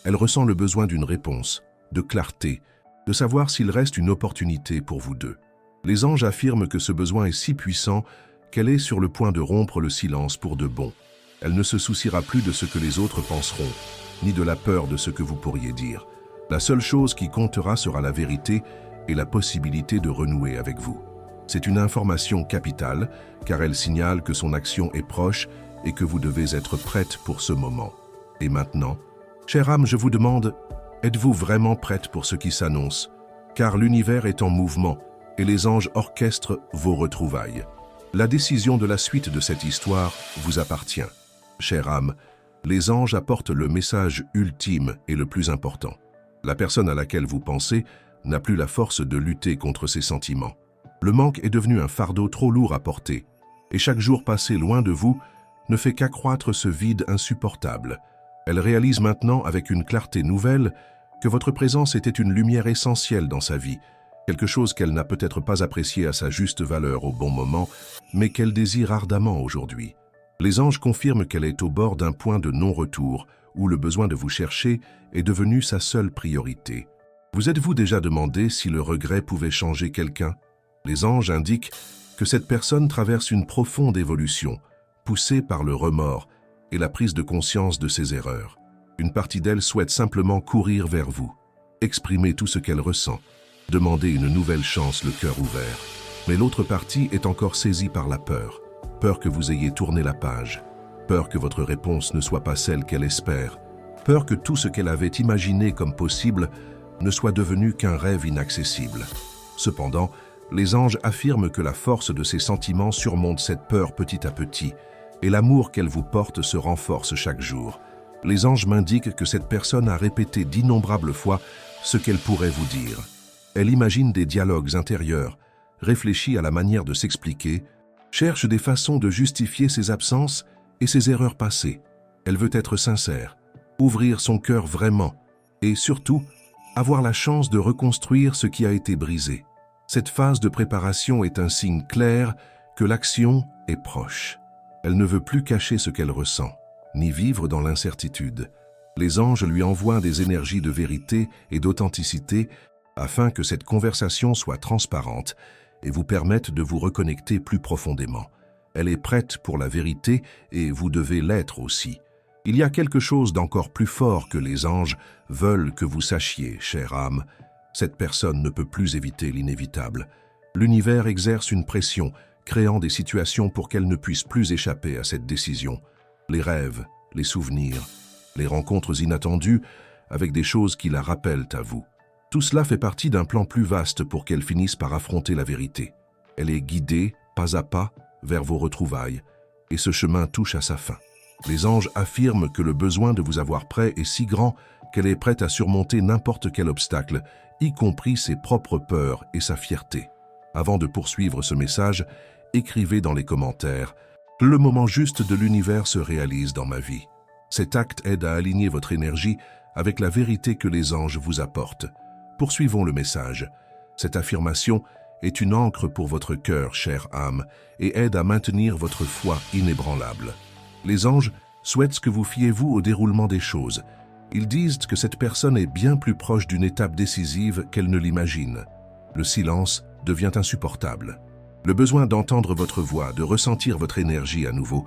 Elle ressent le besoin d'une réponse, de clarté, de savoir s'il reste une opportunité pour vous deux. Les anges affirment que ce besoin est si puissant qu'elle est sur le point de rompre le silence pour de bon. Elle ne se souciera plus de ce que les autres penseront, ni de la peur de ce que vous pourriez dire. La seule chose qui comptera sera la vérité et la possibilité de renouer avec vous. C'est une information capitale, car elle signale que son action est proche et que vous devez être prête pour ce moment. Et maintenant, chère âme, je vous demande, êtes-vous vraiment prête pour ce qui s'annonce? Car l'univers est en mouvement et les anges orchestrent vos retrouvailles. La décision de la suite de cette histoire vous appartient. Chère âme, les anges apportent le message ultime et le plus important. La personne à laquelle vous pensez n'a plus la force de lutter contre ses sentiments. Le manque est devenu un fardeau trop lourd à porter, et chaque jour passé loin de vous ne fait qu'accroître ce vide insupportable. Elle réalise maintenant avec une clarté nouvelle que votre présence était une lumière essentielle dans sa vie, quelque chose qu'elle n'a peut-être pas apprécié à sa juste valeur au bon moment, mais qu'elle désire ardemment aujourd'hui. Les anges confirment qu'elle est au bord d'un point de non-retour, où le besoin de vous chercher est devenu sa seule priorité. Vous êtes-vous déjà demandé si le regret pouvait changer quelqu'un? Les anges indiquent que cette personne traverse une profonde évolution, poussée par le remords et la prise de conscience de ses erreurs. Une partie d'elle souhaite simplement courir vers vous, exprimer tout ce qu'elle ressent, demander une nouvelle chance le cœur ouvert. Mais l'autre partie est encore saisie par la peur. Peur que vous ayez tourné la page, peur que votre réponse ne soit pas celle qu'elle espère, peur que tout ce qu'elle avait imaginé comme possible ne soit devenu qu'un rêve inaccessible. Cependant, les anges affirment que la force de ses sentiments surmonte cette peur petit à petit, et l'amour qu'elle vous porte se renforce chaque jour. Les anges m'indiquent que cette personne a répété d'innombrables fois ce qu'elle pourrait vous dire. Elle imagine des dialogues intérieurs, réfléchit à la manière de s'expliquer, cherche des façons de justifier ses absences et ses erreurs passées. Elle veut être sincère, ouvrir son cœur vraiment, et surtout, avoir la chance de reconstruire ce qui a été brisé. Cette phase de préparation est un signe clair que l'action est proche. Elle ne veut plus cacher ce qu'elle ressent, ni vivre dans l'incertitude. Les anges lui envoient des énergies de vérité et d'authenticité afin que cette conversation soit transparente et vous permette de vous reconnecter plus profondément. Elle est prête pour la vérité et vous devez l'être aussi. Il y a quelque chose d'encore plus fort que les anges veulent que vous sachiez, chère âme. Cette personne ne peut plus éviter l'inévitable. L'univers exerce une pression, créant des situations pour qu'elle ne puisse plus échapper à cette décision. Les rêves, les souvenirs, les rencontres inattendues avec des choses qui la rappellent à vous. Tout cela fait partie d'un plan plus vaste pour qu'elle finisse par affronter la vérité. Elle est guidée, pas à pas, vers vos retrouvailles, et ce chemin touche à sa fin. Les anges affirment que le besoin de vous avoir près est si grand qu'elle est prête à surmonter n'importe quel obstacle, y compris ses propres peurs et sa fierté. Avant de poursuivre ce message, écrivez dans les commentaires « Le moment juste de l'univers se réalise dans ma vie ». Cet acte aide à aligner votre énergie avec la vérité que les anges vous apportent. Poursuivons le message. Cette affirmation est une ancre pour votre cœur, chère âme, et aide à maintenir votre foi inébranlable. Les anges souhaitent que vous fiez-vous au déroulement des choses. Ils disent que cette personne est bien plus proche d'une étape décisive qu'elle ne l'imagine. Le silence devient insupportable. Le besoin d'entendre votre voix, de ressentir votre énergie à nouveau,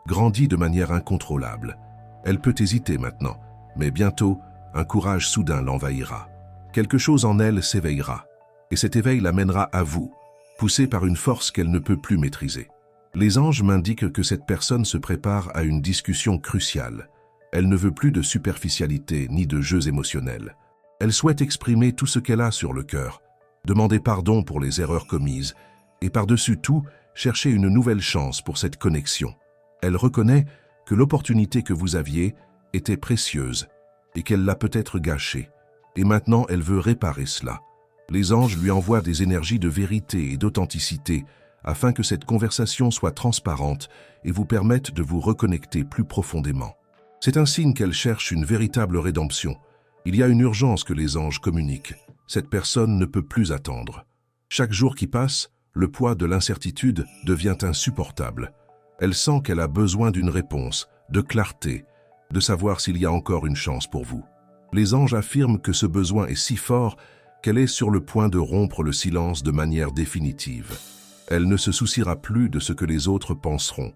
grandit de manière incontrôlable. Elle peut hésiter maintenant, mais bientôt, un courage soudain l'envahira. Quelque chose en elle s'éveillera, et cet éveil l'amènera à vous, poussée par une force qu'elle ne peut plus maîtriser. Les anges m'indiquent que cette personne se prépare à une discussion cruciale. Elle ne veut plus de superficialité ni de jeux émotionnels. Elle souhaite exprimer tout ce qu'elle a sur le cœur, demander pardon pour les erreurs commises et par-dessus tout, chercher une nouvelle chance pour cette connexion. Elle reconnaît que l'opportunité que vous aviez était précieuse et qu'elle l'a peut-être gâchée. Et maintenant, elle veut réparer cela. Les anges lui envoient des énergies de vérité et d'authenticité afin que cette conversation soit transparente et vous permette de vous reconnecter plus profondément. C'est un signe qu'elle cherche une véritable rédemption. Il y a une urgence que les anges communiquent. Cette personne ne peut plus attendre. Chaque jour qui passe, le poids de l'incertitude devient insupportable. Elle sent qu'elle a besoin d'une réponse, de clarté, de savoir s'il y a encore une chance pour vous. Les anges affirment que ce besoin est si fort qu'elle est sur le point de rompre le silence de manière définitive. Elle ne se souciera plus de ce que les autres penseront,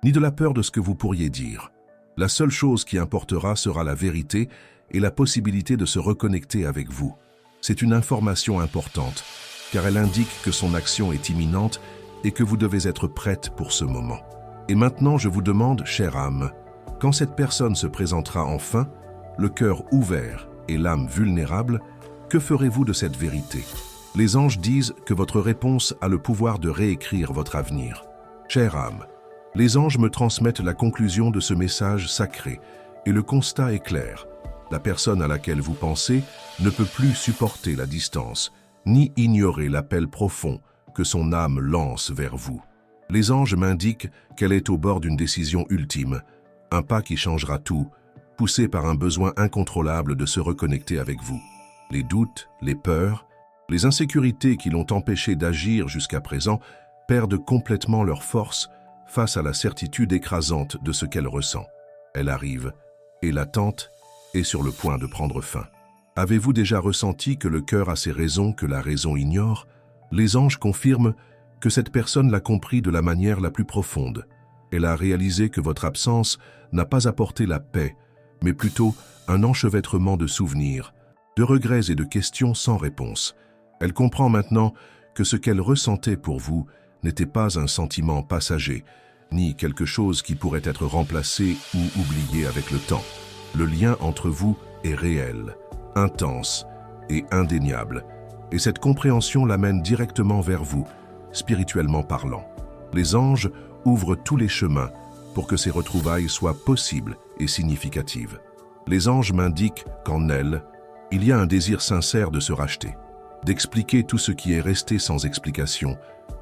ni de la peur de ce que vous pourriez dire. La seule chose qui importera sera la vérité et la possibilité de se reconnecter avec vous. C'est une information importante, car elle indique que son action est imminente et que vous devez être prête pour ce moment. Et maintenant, je vous demande, chère âme, quand cette personne se présentera enfin, le cœur ouvert et l'âme vulnérable, que ferez-vous de cette vérité? Les anges disent que votre réponse a le pouvoir de réécrire votre avenir. Chère âme, les anges me transmettent la conclusion de ce message sacré et le constat est clair. La personne à laquelle vous pensez ne peut plus supporter la distance, ni ignorer l'appel profond que son âme lance vers vous. Les anges m'indiquent qu'elle est au bord d'une décision ultime, un pas qui changera tout, poussée par un besoin incontrôlable de se reconnecter avec vous. Les doutes, les peurs, les insécurités qui l'ont empêchée d'agir jusqu'à présent perdent complètement leur force face à la certitude écrasante de ce qu'elle ressent. Elle arrive, et l'attente est sur le point de prendre fin. Avez-vous déjà ressenti que le cœur a ses raisons que la raison ignore? Les anges confirment que cette personne l'a compris de la manière la plus profonde. Elle a réalisé que votre absence n'a pas apporté la paix, mais plutôt un enchevêtrement de souvenirs, de regrets et de questions sans réponse. Elle comprend maintenant que ce qu'elle ressentait pour vous n'était pas un sentiment passager, ni quelque chose qui pourrait être remplacé ou oublié avec le temps. Le lien entre vous est réel, intense et indéniable, et cette compréhension l'amène directement vers vous, spirituellement parlant. Les anges ouvrent tous les chemins pour que ces retrouvailles soient possibles et significatives. Les anges m'indiquent qu'en elle, il y a un désir sincère de se racheter, d'expliquer tout ce qui est resté sans explication,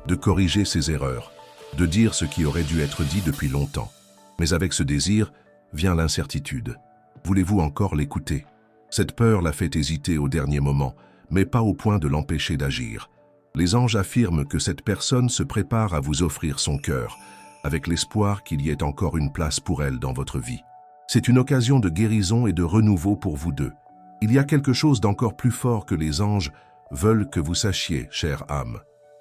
de corriger ses erreurs, de dire ce qui aurait dû être dit depuis longtemps. Mais avec ce désir vient l'incertitude. Voulez-vous encore l'écouter? Cette peur la fait hésiter au dernier moment, mais pas au point de l'empêcher d'agir. Les anges affirment que cette personne se prépare à vous offrir son cœur, avec l'espoir qu'il y ait encore une place pour elle dans votre vie. C'est une occasion de guérison et de renouveau pour vous deux. Il y a quelque chose d'encore plus fort que les anges veulent que vous sachiez, chère âme.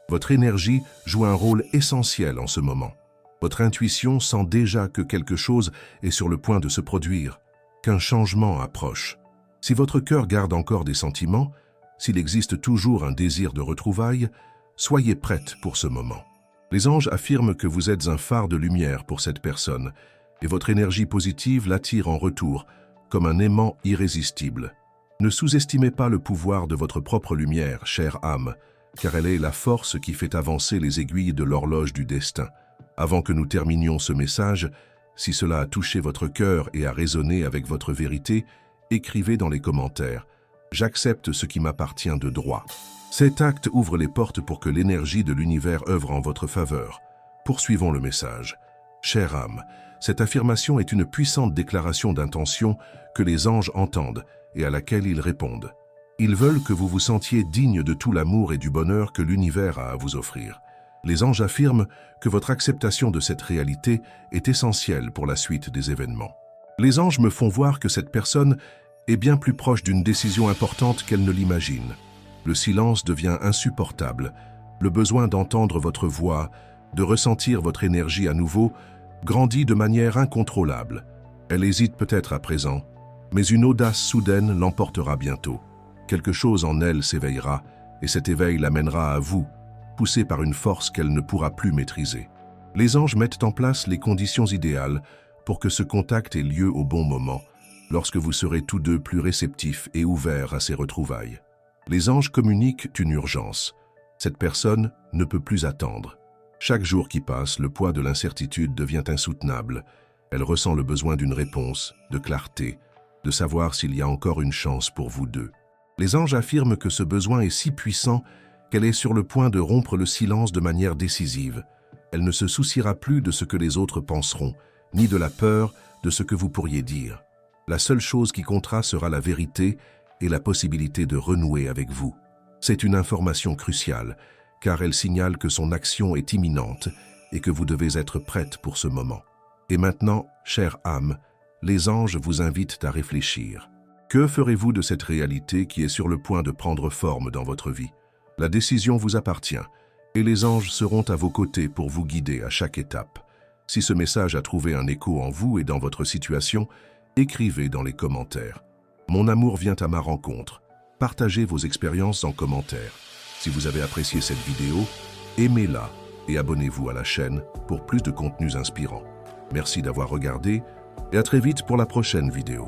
Votre énergie joue un rôle essentiel en ce moment. Votre intuition sent déjà que quelque chose est sur le point de se produire, qu'un changement approche. Si votre cœur garde encore des sentiments, s'il existe toujours un désir de retrouvailles, soyez prête pour ce moment. Les anges affirment que vous êtes un phare de lumière pour cette personne, et votre énergie positive l'attire en retour, comme un aimant irrésistible. Ne sous-estimez pas le pouvoir de votre propre lumière, chère âme, car elle est la force qui fait avancer les aiguilles de l'horloge du destin. Avant que nous terminions ce message, si cela a touché votre cœur et a résonné avec votre vérité, écrivez dans les commentaires « J'accepte ce qui m'appartient de droit ». Cet acte ouvre les portes pour que l'énergie de l'univers œuvre en votre faveur. Poursuivons le message. Chère âme, cette affirmation est une puissante déclaration d'intention que les anges entendent et à laquelle ils répondent. Ils veulent que vous vous sentiez digne de tout l'amour et du bonheur que l'univers a à vous offrir. Les anges affirment que votre acceptation de cette réalité est essentielle pour la suite des événements. Les anges me font voir que cette personne est bien plus proche d'une décision importante qu'elle ne l'imagine. Le silence devient insupportable. Le besoin d'entendre votre voix, de ressentir votre énergie à nouveau, grandit de manière incontrôlable. Elle hésite peut-être à présent, mais une audace soudaine l'emportera bientôt. Quelque chose en elle s'éveillera, et cet éveil l'amènera à vous, poussée par une force qu'elle ne pourra plus maîtriser. Les anges mettent en place les conditions idéales pour que ce contact ait lieu au bon moment, lorsque vous serez tous deux plus réceptifs et ouverts à ces retrouvailles. Les anges communiquent une urgence. Cette personne ne peut plus attendre. Chaque jour qui passe, le poids de l'incertitude devient insoutenable. Elle ressent le besoin d'une réponse, de clarté, de savoir s'il y a encore une chance pour vous deux. Les anges affirment que ce besoin est si puissant qu'elle est sur le point de rompre le silence de manière décisive. Elle ne se souciera plus de ce que les autres penseront, ni de la peur de ce que vous pourriez dire. La seule chose qui comptera sera la vérité et la possibilité de renouer avec vous. C'est une information cruciale, car elle signale que son action est imminente et que vous devez être prête pour ce moment. Et maintenant, chère âme, les anges vous invitent à réfléchir. Que ferez-vous de cette réalité qui est sur le point de prendre forme dans votre vie? La décision vous appartient, et les anges seront à vos côtés pour vous guider à chaque étape. Si ce message a trouvé un écho en vous et dans votre situation, écrivez dans les commentaires. Mon amour vient à ma rencontre. Partagez vos expériences en commentaire. Si vous avez apprécié cette vidéo, aimez-la et abonnez-vous à la chaîne pour plus de contenus inspirants. Merci d'avoir regardé et à très vite pour la prochaine vidéo.